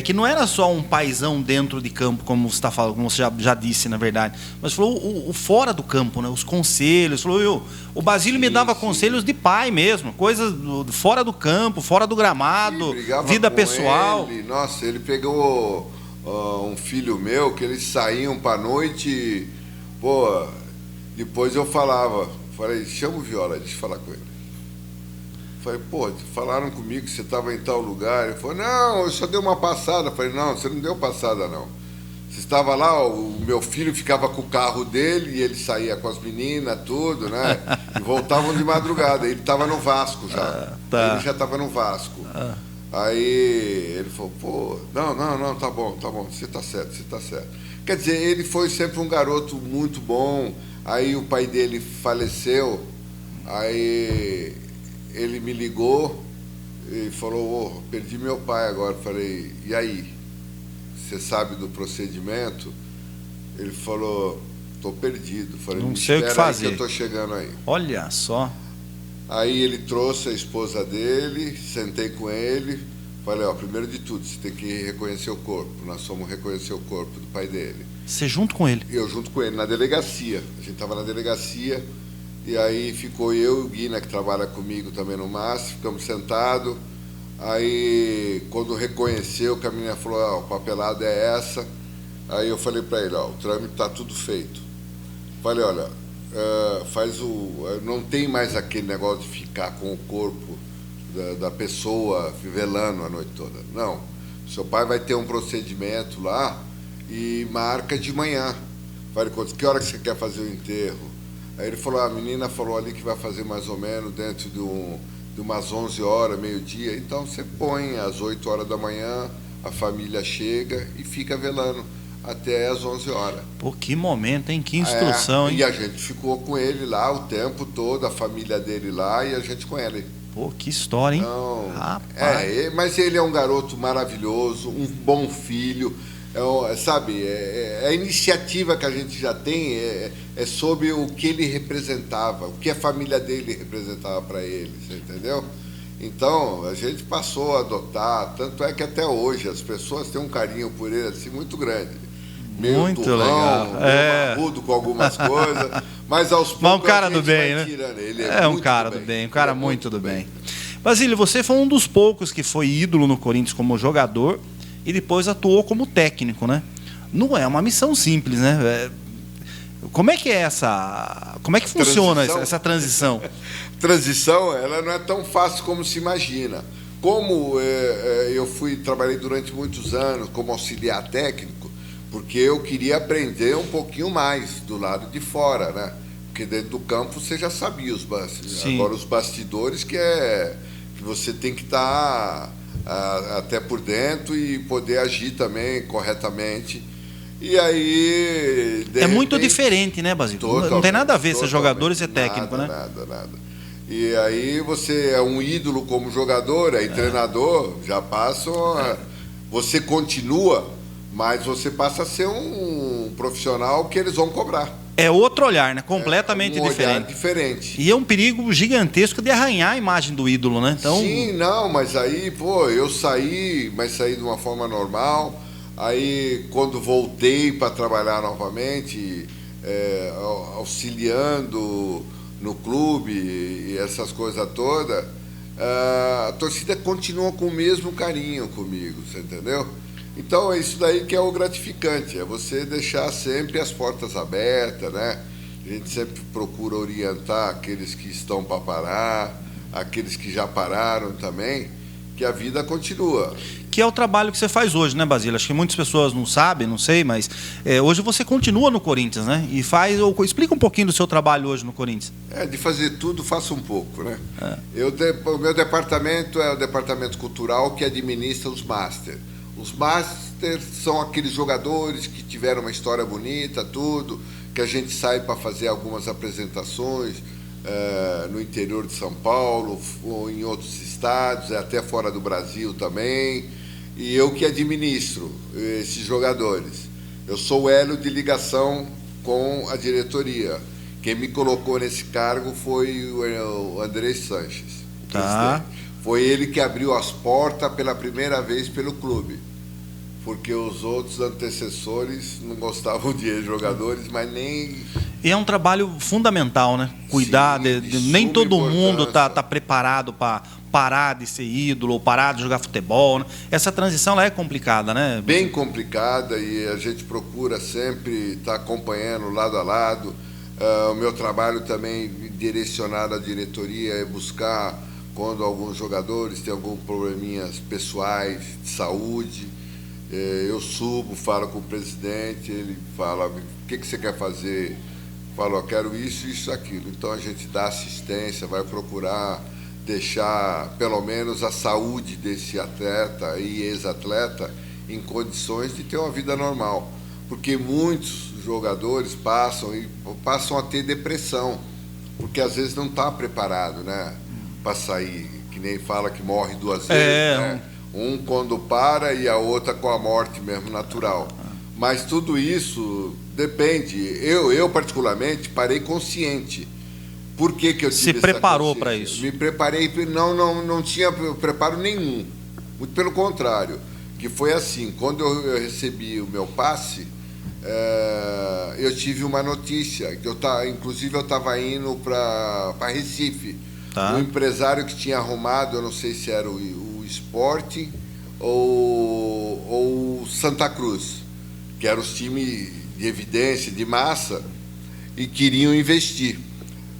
Speaker 1: que não era só um paizão dentro de campo, como você está falando, como você já disse, na verdade, mas falou o fora do campo, né? Os conselhos. Falou, o Basílio me dava conselhos de pai mesmo, coisas fora do campo, fora do gramado, vida pessoal.
Speaker 2: Nossa, ele pegou um filho meu que eles saíam para noite, pô, depois eu falei, chama o Viola, deixa eu falar com ele. Falei, pô, falaram comigo que você estava em tal lugar. Ele falou, não, eu só dei uma passada. Falei, não, você não deu passada, não. Você estava lá, o meu filho ficava com o carro dele e ele saía com as meninas, tudo, né? E voltavam de madrugada. Ele estava no Vasco já. Ele já estava no Vasco. Aí ele falou, pô, não, tá bom, você está certo. Quer dizer, ele foi sempre um garoto muito bom. Aí o pai dele faleceu, aí ele me ligou e falou, perdi meu pai agora. Falei, e aí? Você sabe do procedimento? Ele falou, tô perdido. Falei,
Speaker 1: não sei o que fazer.
Speaker 2: Que eu tô chegando aí.
Speaker 1: Olha só.
Speaker 2: Aí ele trouxe a esposa dele, sentei com ele, falei, primeiro de tudo, você tem que reconhecer o corpo. Nós fomos reconhecer o corpo do pai dele.
Speaker 1: Você junto com ele?
Speaker 2: Eu junto com ele, na delegacia. A gente estava na delegacia. E aí ficou eu e o Guina, que trabalha comigo também no MAS, ficamos sentados. Aí, quando reconheceu, que a menina falou, a papelada é essa. Aí eu falei para ele, o trâmite está tudo feito. Falei, olha, não tem mais aquele negócio de ficar com o corpo da pessoa velando a noite toda. Não, seu pai vai ter um procedimento lá e marca de manhã. Falei, que hora que você quer fazer o enterro? Aí ele falou, a menina falou ali que vai fazer mais ou menos dentro de umas 11 horas, meio-dia. Então você põe às 8 horas da manhã, a família chega e fica velando até às 11 horas.
Speaker 1: Pô, que momento, hein? Que instrução, hein?
Speaker 2: E a gente ficou com ele lá o tempo todo, a família dele lá e a gente com ele.
Speaker 1: Pô, que história, hein?
Speaker 2: Então,
Speaker 1: rapaz.
Speaker 2: Mas ele é um garoto maravilhoso, um bom filho. Sabe, a iniciativa que a gente já tem é sobre o que ele representava, o que a família dele representava para ele, você entendeu? Então, a gente passou a adotar, tanto é que até hoje as pessoas têm um carinho por ele assim muito grande. Meio
Speaker 1: muito
Speaker 2: turrão,
Speaker 1: legal.
Speaker 2: Meio barbudo com algumas coisas, mas aos poucos
Speaker 1: um cara
Speaker 2: a gente
Speaker 1: do bem,
Speaker 2: vai
Speaker 1: né?
Speaker 2: tirando. Ele
Speaker 1: um cara do bem, um cara muito do bem. Basílio, você foi um dos poucos que foi ídolo no Corinthians como jogador e depois atuou como técnico, né? Não é uma missão simples, né? Como é que é como é que funciona essa transição?
Speaker 2: Transição, ela não é tão fácil como se imagina. Como eu trabalhei durante muitos anos como auxiliar técnico, porque eu queria aprender um pouquinho mais do lado de fora, né? Porque dentro do campo você já sabia os bastidores. Agora os bastidores que você tem que estar até por dentro e poder agir também corretamente. E aí...
Speaker 1: É muito diferente, né, Basílio? Não tem nada a ver ser jogador e ser técnico, né?
Speaker 2: Nada. E aí você é um ídolo como jogador, aí treinador, já passa... Você continua, mas você passa a ser um profissional que eles vão cobrar.
Speaker 1: É outro olhar, né? Completamente diferente.
Speaker 2: Olhar diferente.
Speaker 1: E é um perigo gigantesco de arranhar a imagem do ídolo, né? Então...
Speaker 2: Sim, não, mas aí, eu saí, mas saí de uma forma normal. Aí, quando voltei para trabalhar novamente, auxiliando no clube e essas coisas todas, a torcida continua com o mesmo carinho comigo, você entendeu? Então, é isso daí que é o gratificante, é você deixar sempre as portas abertas, né? A gente sempre procura orientar aqueles que estão para parar, aqueles que já pararam também, que a vida continua.
Speaker 1: que é o trabalho que você faz hoje, né, Basílio? Acho que muitas pessoas não sabem, não sei, mas hoje você continua no Corinthians, né? E explica um pouquinho do seu trabalho hoje no Corinthians.
Speaker 2: De fazer tudo, faço um pouco, né? O meu departamento é o departamento cultural que administra os Masters. Os Masters são aqueles jogadores que tiveram uma história bonita, tudo, que a gente sai para fazer algumas apresentações no interior de São Paulo, ou em outros estados, até fora do Brasil também, e eu que administro esses jogadores. Eu sou o elo de ligação com a diretoria. Quem me colocou nesse cargo foi o André Sanches.
Speaker 1: Tá.
Speaker 2: Foi ele que abriu as portas pela primeira vez pelo clube, porque os outros antecessores não gostavam de jogadores, mas nem...
Speaker 1: E é um trabalho fundamental, né? Cuidar nem todo mundo tá preparado para parar de ser ídolo ou parar de jogar futebol, né? Essa transição ela é complicada, né?
Speaker 2: Bem complicada, e a gente procura sempre estar acompanhando lado a lado. O meu trabalho também direcionado à diretoria é buscar quando alguns jogadores têm alguns probleminhas pessoais de saúde. Eu subo, falo com o presidente, ele fala: o que você quer fazer? Falo: eu quero isso, isso, aquilo. Então a gente dá assistência, vai procurar deixar pelo menos a saúde desse atleta e ex-atleta em condições de ter uma vida normal, porque muitos jogadores passam a ter depressão, porque às vezes não está preparado, né, para sair, que nem fala que morre duas vezes, né? Um quando para e a outra com a morte mesmo natural. Mas tudo isso depende. Eu particularmente parei consciente. Por que eu tive
Speaker 1: Se preparou para isso?
Speaker 2: Me preparei, não tinha preparo nenhum. Muito pelo contrário. Que foi assim, quando eu recebi o meu passe, eu tive uma notícia, que inclusive eu estava indo para Recife.
Speaker 1: Tá.
Speaker 2: Um empresário que tinha arrumado, eu não sei se era o Sport ou Santa Cruz, que eram os times de evidência, de massa, e queriam investir.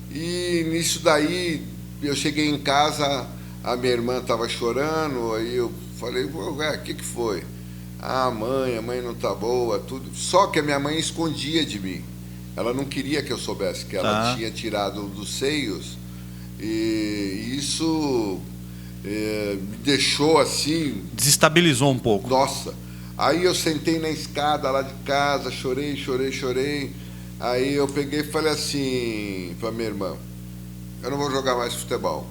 Speaker 2: E nisso daí, eu cheguei em casa, a minha irmã estava chorando, aí eu falei: o que foi? A mãe não está boa, tudo. Só que a minha mãe escondia de mim. Ela não queria que eu soubesse que ela tinha tirado dos seios, e isso me deixou assim...
Speaker 1: Desestabilizou um pouco.
Speaker 2: Nossa! Aí eu sentei na escada lá de casa, chorei. Aí eu peguei e falei assim para minha irmã: eu não vou jogar mais futebol.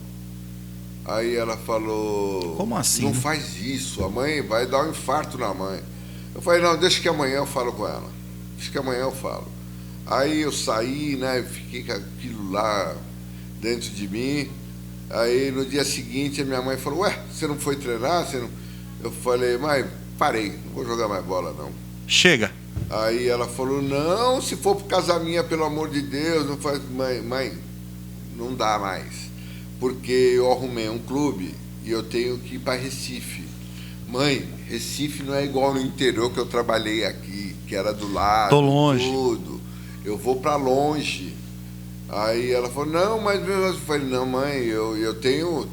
Speaker 2: Aí ela falou:
Speaker 1: como assim?
Speaker 2: Não faz isso, a mãe vai dar um infarto na mãe. Eu falei: não, deixa que amanhã eu falo com ela. Aí eu saí, né, fiquei com aquilo lá dentro de mim. Aí no dia seguinte a minha mãe falou: ué, você não foi treinar? Eu falei: mãe, parei, não vou jogar mais bola não.
Speaker 1: Chega.
Speaker 2: Aí ela falou: não, se for por causa minha, pelo amor de Deus, não faz. Mãe, não dá mais. Porque eu arrumei um clube e eu tenho que ir para Recife. Mãe, Recife não é igual no interior que eu trabalhei aqui, que era do lado.
Speaker 1: Tô longe.
Speaker 2: Tudo. Eu vou para longe. Aí ela falou: não, mas eu falei: não, mãe, eu tenho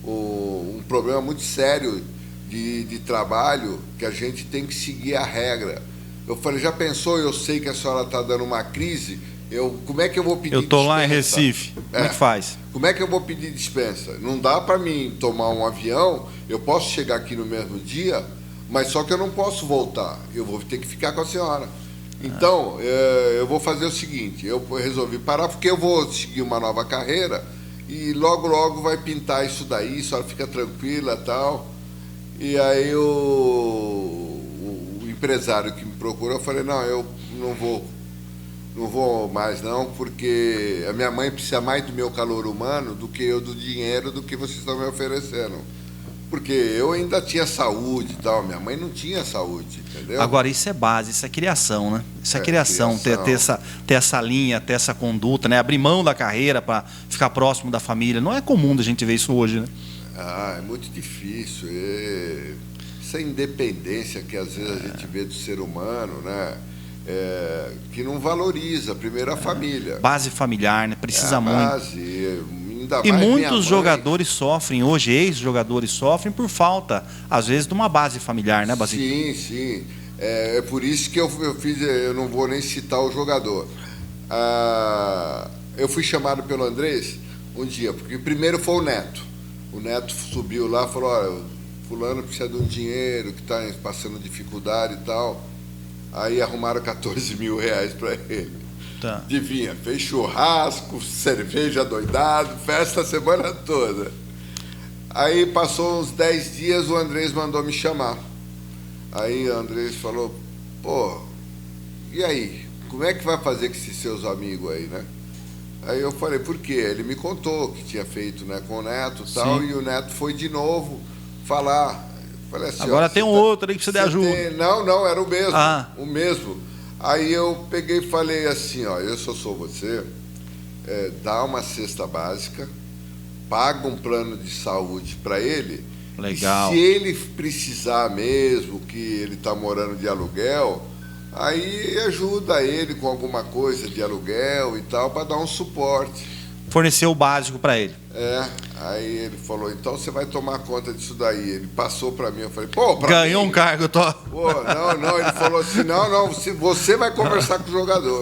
Speaker 2: um problema muito sério de trabalho, que a gente tem que seguir a regra. Eu falei: já pensou? Eu sei que a senhora está dando uma crise. Como é que eu vou pedir dispensa?
Speaker 1: Eu tô lá em Recife. Como é que faz?
Speaker 2: Como é que eu vou pedir dispensa? Não dá para mim tomar um avião. Eu posso chegar aqui no mesmo dia, mas só que eu não posso voltar. Eu vou ter que ficar com a senhora. Então, eu vou fazer o seguinte: eu resolvi parar porque eu vou seguir uma nova carreira e logo vai pintar isso daí, a senhora fica tranquila e tal. E aí o empresário que me procurou, eu falei: não, eu não vou mais não, porque a minha mãe precisa mais do meu calor humano do que eu do dinheiro do que vocês estão me oferecendo. Porque eu ainda tinha saúde e tal, minha mãe não tinha saúde, entendeu?
Speaker 1: Agora, isso é base, isso é criação, né? Isso é criação. Ter essa linha, ter essa conduta, né? Abrir mão da carreira para ficar próximo da família. Não é comum a gente ver isso hoje, né?
Speaker 2: É muito difícil. Essa independência que às vezes a gente vê do ser humano, né? Que não valoriza primeiro a família.
Speaker 1: Base familiar, né? Precisa muito.
Speaker 2: Base. Ainda
Speaker 1: E
Speaker 2: mais minha
Speaker 1: muitos
Speaker 2: mãe.
Speaker 1: jogadores sofrem hoje, ex-jogadores sofrem por falta, às vezes, de uma base familiar, né, Basílio?
Speaker 2: Sim, sim. É por isso que eu fiz, eu não vou nem citar o jogador. Eu fui chamado pelo Andrés um dia, porque primeiro foi o Neto. O Neto subiu lá e falou, olha, fulano precisa de um dinheiro, que está passando dificuldade e tal. Aí arrumaram 14 mil reais para ele.
Speaker 1: Tá.
Speaker 2: Adivinha, fez churrasco, cerveja doidado, festa a semana toda. Aí passou uns 10 dias, o Andrés mandou me chamar. Aí o Andrés falou, pô, e aí? Como é que vai fazer com esses seus amigos aí, né? Aí eu falei, por quê? Ele me contou que tinha feito, né, com o Neto e tal, e o Neto foi de novo falar. Eu falei assim,
Speaker 1: Agora tem um outro aí que precisa de ajuda.
Speaker 2: Não, era o mesmo,
Speaker 1: o
Speaker 2: mesmo. Aí eu peguei e falei assim, ó, eu sou você, dá uma cesta básica, paga um plano de saúde para ele.
Speaker 1: Legal.
Speaker 2: E se ele precisar mesmo, que ele está morando de aluguel, aí ajuda ele com alguma coisa de aluguel e tal, para dar um suporte.
Speaker 1: Forneceu o básico para ele.
Speaker 2: Aí ele falou, então você vai tomar conta disso daí. Ele passou para mim, eu falei, pô,
Speaker 1: ganhou
Speaker 2: mim?
Speaker 1: Um cargo,
Speaker 2: Pô, não, ele falou assim, não, você vai conversar com o jogador.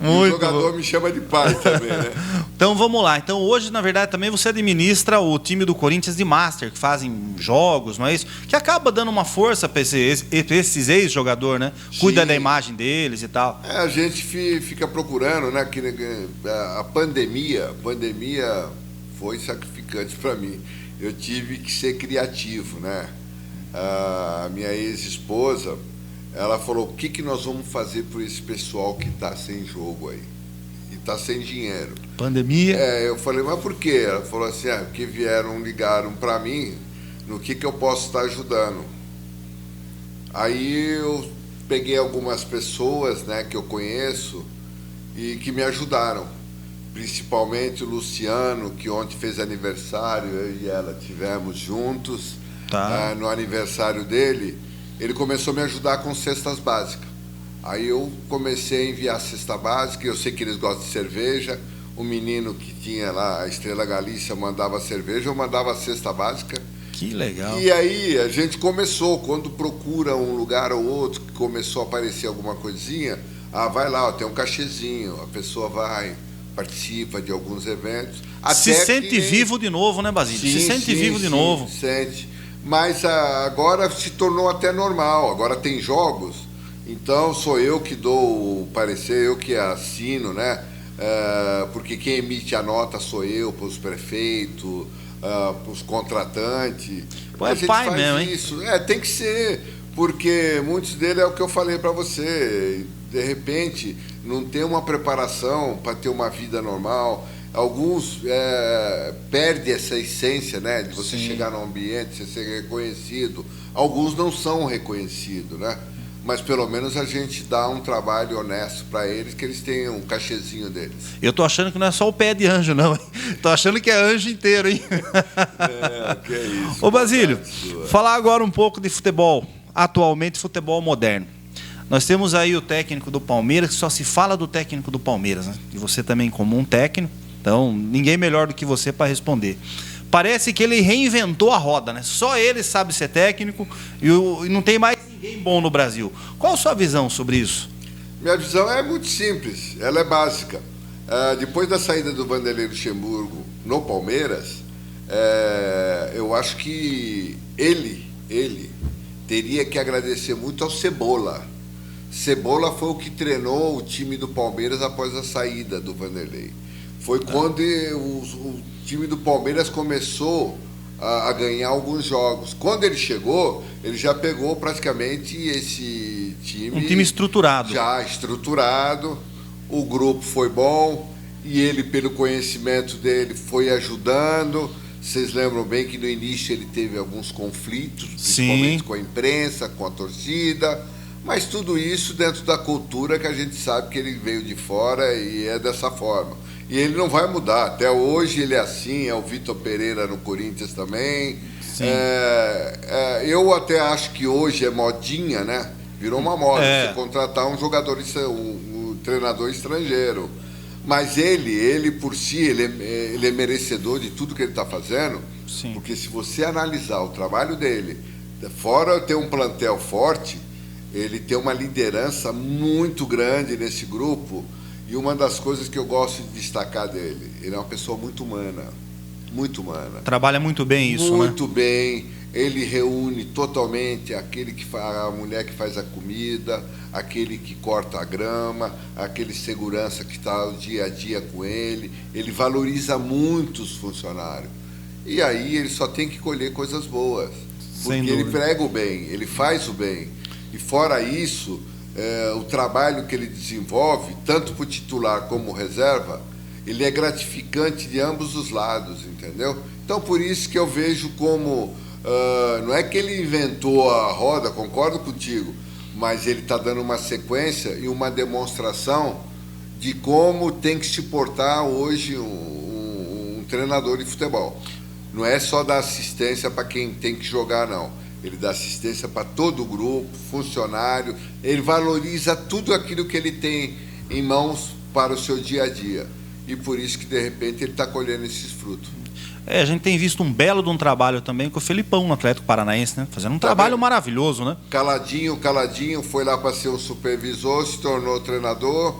Speaker 1: Muito
Speaker 2: o jogador
Speaker 1: bom.
Speaker 2: Me chama de pai também, né?
Speaker 1: Então vamos lá. Então hoje, na verdade, também você administra o time do Corinthians de Master, que fazem jogos, não é isso? Que acaba dando uma força para esses ex-jogadores, né? Cuida
Speaker 2: Sim.
Speaker 1: da imagem deles e tal.
Speaker 2: A gente fica procurando, né? Que a pandemia foi sacrificante para mim. Eu tive que ser criativo, né? A minha ex-esposa, ela falou, o que nós vamos fazer por esse pessoal que está sem jogo aí? E está sem dinheiro.
Speaker 1: Pandemia?
Speaker 2: Eu falei, mas por quê? Ela falou assim, porque ligaram para mim no que eu posso estar ajudando. Aí eu peguei algumas pessoas, né, que eu conheço e que me ajudaram. Principalmente o Luciano, que ontem fez aniversário, eu e ela tivemos juntos. No aniversário dele, ele começou a me ajudar com cestas básicas. Aí eu comecei a enviar cesta básica, eu sei que eles gostam de cerveja. O menino que tinha lá, a Estrela Galícia, mandava cerveja, eu mandava a cesta básica.
Speaker 1: Que legal.
Speaker 2: E aí a gente começou, quando procura um lugar ou outro, que começou a aparecer alguma coisinha, vai lá, tem um cachezinho, a pessoa vai, participa de alguns eventos.
Speaker 1: Se sente vivo de novo, né, Basílio? Se sente vivo de novo.
Speaker 2: Sente. Mas agora se tornou até normal, agora tem jogos, então sou eu que dou o parecer, eu que assino, né? Porque quem emite a nota sou eu, para os prefeitos, para os contratantes.
Speaker 1: Pô, é pai mesmo, hein?
Speaker 2: Isso. Tem que ser, porque muitos deles é o que eu falei para você, de repente não tem uma preparação para ter uma vida normal. Alguns perdem essa essência, né, de você chegar num ambiente, você ser reconhecido. Alguns não são reconhecidos, né? Mas pelo menos a gente dá um trabalho honesto para eles, que eles tenham um cachezinho deles.
Speaker 1: Eu tô achando que não é só o pé de anjo, não, hein? Tô achando que é anjo inteiro, hein?
Speaker 2: Que é isso.
Speaker 1: Ô, Basílio, falar agora um pouco de futebol, atualmente futebol moderno. Nós temos aí o técnico do Palmeiras, que só se fala do técnico do Palmeiras, né? E você também como um técnico, então ninguém melhor do que você para responder. Parece que ele reinventou a roda, né? Só ele sabe ser técnico e não tem mais ninguém bom no Brasil. Qual a sua visão sobre isso?
Speaker 2: Minha visão é muito simples, ela é básica. Depois da saída do Vanderlei Luxemburgo no Palmeiras, eu acho que ele teria que agradecer muito ao Cebola. Cebola foi o que treinou o time do Palmeiras após a saída do Vanderlei. Foi quando o time do Palmeiras começou a ganhar alguns jogos. Quando ele chegou, ele já pegou praticamente esse time...
Speaker 1: Um time estruturado.
Speaker 2: Já estruturado, o grupo foi bom, e ele, pelo conhecimento dele, foi ajudando. Vocês lembram bem que no início ele teve alguns conflitos, principalmente com a imprensa, com a torcida, mas tudo isso dentro da cultura que a gente sabe que ele veio de fora e é dessa forma. E ele não vai mudar. Até hoje ele é assim, é o Vitor Pereira no Corinthians também. Eu até acho que hoje é modinha, né? Virou uma moda você contratar um jogador, um treinador estrangeiro. Mas ele por si, ele é merecedor de tudo que ele está fazendo,
Speaker 1: Sim.
Speaker 2: Porque se você analisar o trabalho dele, fora ter um plantel forte, ele tem uma liderança muito grande nesse grupo, e uma das coisas que eu gosto de destacar dele, ele é uma pessoa muito humana, muito humana.
Speaker 1: Trabalha muito bem isso,
Speaker 2: muito bem. Ele reúne totalmente a mulher que faz a comida, aquele que corta a grama, aquele segurança que está o dia a dia com ele. Ele valoriza muito os funcionários. E aí ele só tem que colher coisas boas. Porque ele prega o bem, ele faz o bem. E fora isso, o trabalho que ele desenvolve, tanto para o titular como reserva, ele é gratificante de ambos os lados, entendeu? Então, por isso que eu vejo como... não é que ele inventou a roda, concordo contigo, mas ele está dando uma sequência e uma demonstração de como tem que se portar hoje um treinador de futebol. Não é só dar assistência para quem tem que jogar, não. Ele dá assistência para todo o grupo, funcionário, ele valoriza tudo aquilo que ele tem em mãos para o seu dia a dia. E por isso que, de repente, ele está colhendo esses frutos.
Speaker 1: A gente tem visto um belo de um trabalho também com o Felipão no Atlético Paranaense, né? Fazendo um trabalho maravilhoso, né?
Speaker 2: Caladinho, foi lá para ser um supervisor, se tornou treinador.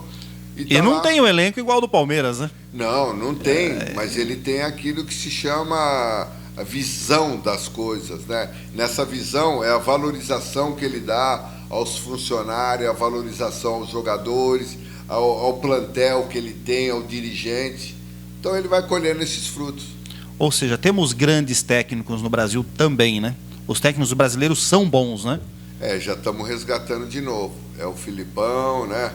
Speaker 1: E não tem o elenco igual do Palmeiras, né?
Speaker 2: Não tem, mas ele tem aquilo que se chama a visão das coisas, né? Nessa visão é a valorização que ele dá aos funcionários, a valorização aos jogadores, ao plantel que ele tem, ao dirigente. Então ele vai colhendo esses frutos.
Speaker 1: Ou seja, temos grandes técnicos no Brasil também, né? Os técnicos brasileiros são bons, né?
Speaker 2: Já estamos resgatando de novo. É o Filipão, né?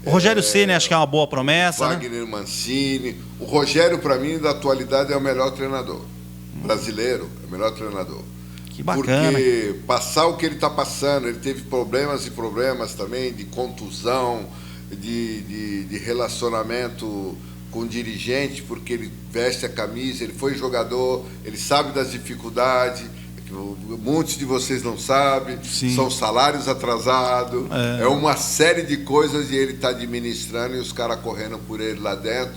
Speaker 1: O Rogério Ceni acho que é uma boa promessa,
Speaker 2: Wagner Mancini. O Rogério, para mim, da atualidade, é o melhor treinador. Brasileiro, é o melhor treinador.
Speaker 1: Que bacana.
Speaker 2: Porque passar o que ele está passando, ele teve problemas e problemas também de contusão, de relacionamento com dirigente, porque ele veste a camisa, ele foi jogador, ele sabe das dificuldades, muitos de vocês não sabem,
Speaker 1: Sim.
Speaker 2: São salários atrasados, é uma série de coisas e ele está administrando e os caras correndo por ele lá dentro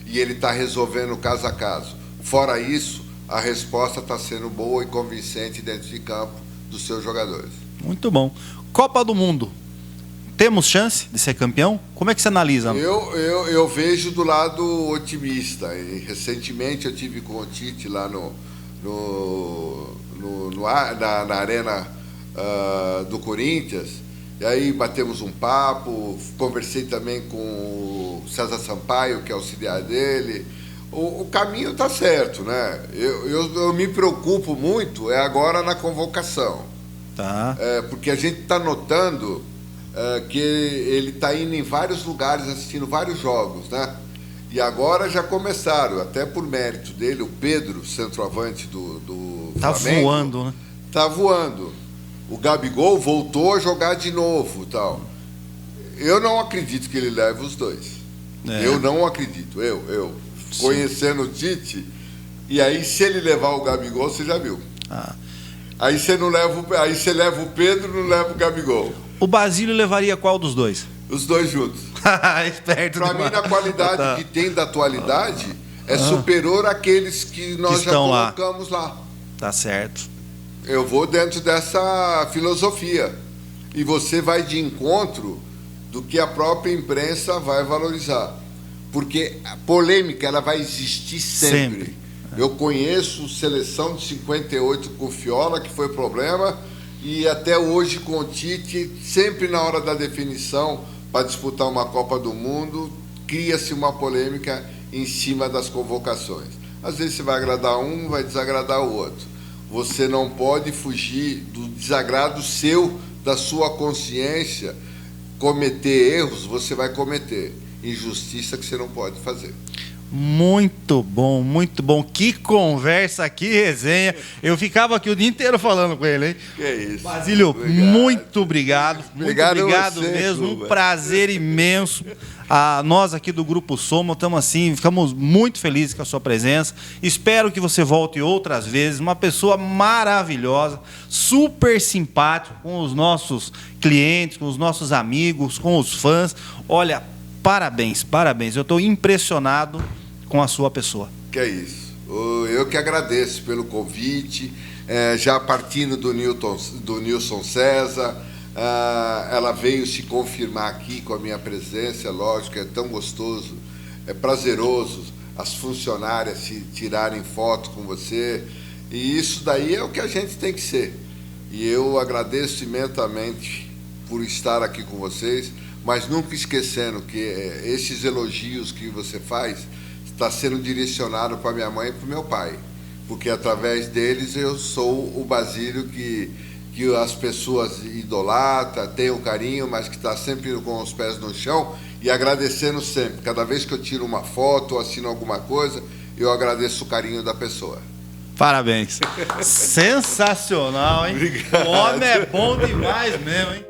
Speaker 2: e ele está resolvendo caso a caso. Fora isso, a resposta está sendo boa e convincente dentro de campo dos seus jogadores.
Speaker 1: Muito bom. Copa do Mundo. Temos chance de ser campeão? Como é que você analisa?
Speaker 2: Eu vejo do lado otimista. E recentemente eu tive com o Tite lá na arena do Corinthians, e aí batemos um papo, conversei também com o César Sampaio, que é auxiliar dele. O caminho está certo, né? Eu me preocupo muito agora na convocação.
Speaker 1: Tá.
Speaker 2: Porque a gente está notando que ele está indo em vários lugares, assistindo vários jogos, né? E agora já começaram, até por mérito dele, o Pedro, centroavante do
Speaker 1: Tá
Speaker 2: Flamengo.
Speaker 1: voando, né?
Speaker 2: Tá voando. O Gabigol voltou a jogar de novo, tal. Eu não acredito que ele leve os dois. Eu não acredito. Eu conhecendo o Tite, e aí se ele levar o Gabigol, você já viu. Aí você leva o Pedro, não leva o Gabigol.
Speaker 1: O Basílio levaria qual dos dois?
Speaker 2: Os dois juntos.
Speaker 1: Esperto.
Speaker 2: Para mim, na qualidade que tem da atualidade, é superior àqueles que nós já colocamos lá.
Speaker 1: Tá certo.
Speaker 2: Eu vou dentro dessa filosofia. E você vai de encontro do que a própria imprensa vai valorizar. Porque a polêmica ela vai existir sempre. Eu conheço seleção de 58 com Fiola, que foi problema, e até hoje com o Tite, sempre na hora da definição, para disputar uma Copa do Mundo, cria-se uma polêmica em cima das convocações. Às vezes você vai agradar um, vai desagradar o outro. Você não pode fugir do desagrado seu, da sua consciência. Cometer erros, você vai cometer. Injustiça que você não pode fazer.
Speaker 1: Muito bom, muito bom. Que conversa, que resenha. Eu ficava aqui o dia inteiro falando com ele, hein?
Speaker 2: Que é isso.
Speaker 1: Basílio, muito obrigado.
Speaker 2: Obrigado
Speaker 1: muito obrigado
Speaker 2: você,
Speaker 1: mesmo.
Speaker 2: Cuba.
Speaker 1: Um prazer imenso. Nós aqui do Grupo Soma estamos assim, ficamos muito felizes com a sua presença. Espero que você volte outras vezes. Uma pessoa maravilhosa, super simpático com os nossos clientes, com os nossos amigos, com os fãs. Olha, parabéns, parabéns. Eu estou impressionado com a sua pessoa.
Speaker 2: Que é isso. Eu que agradeço pelo convite, já partindo do Nilson César, ela veio se confirmar aqui com a minha presença, lógico, é tão gostoso, é prazeroso as funcionárias se tirarem foto com você, e isso daí é o que a gente tem que ser. E eu agradeço imensamente por estar aqui com vocês, mas nunca esquecendo que esses elogios que você faz está sendo direcionado para minha mãe e para o meu pai, porque através deles eu sou o Basílio que as pessoas idolatram, têm o carinho, mas que está sempre com os pés no chão e agradecendo sempre. Cada vez que eu tiro uma foto ou assino alguma coisa, eu agradeço o carinho da pessoa.
Speaker 1: Parabéns. Sensacional, hein?
Speaker 2: Obrigado.
Speaker 1: O homem é bom demais mesmo, hein?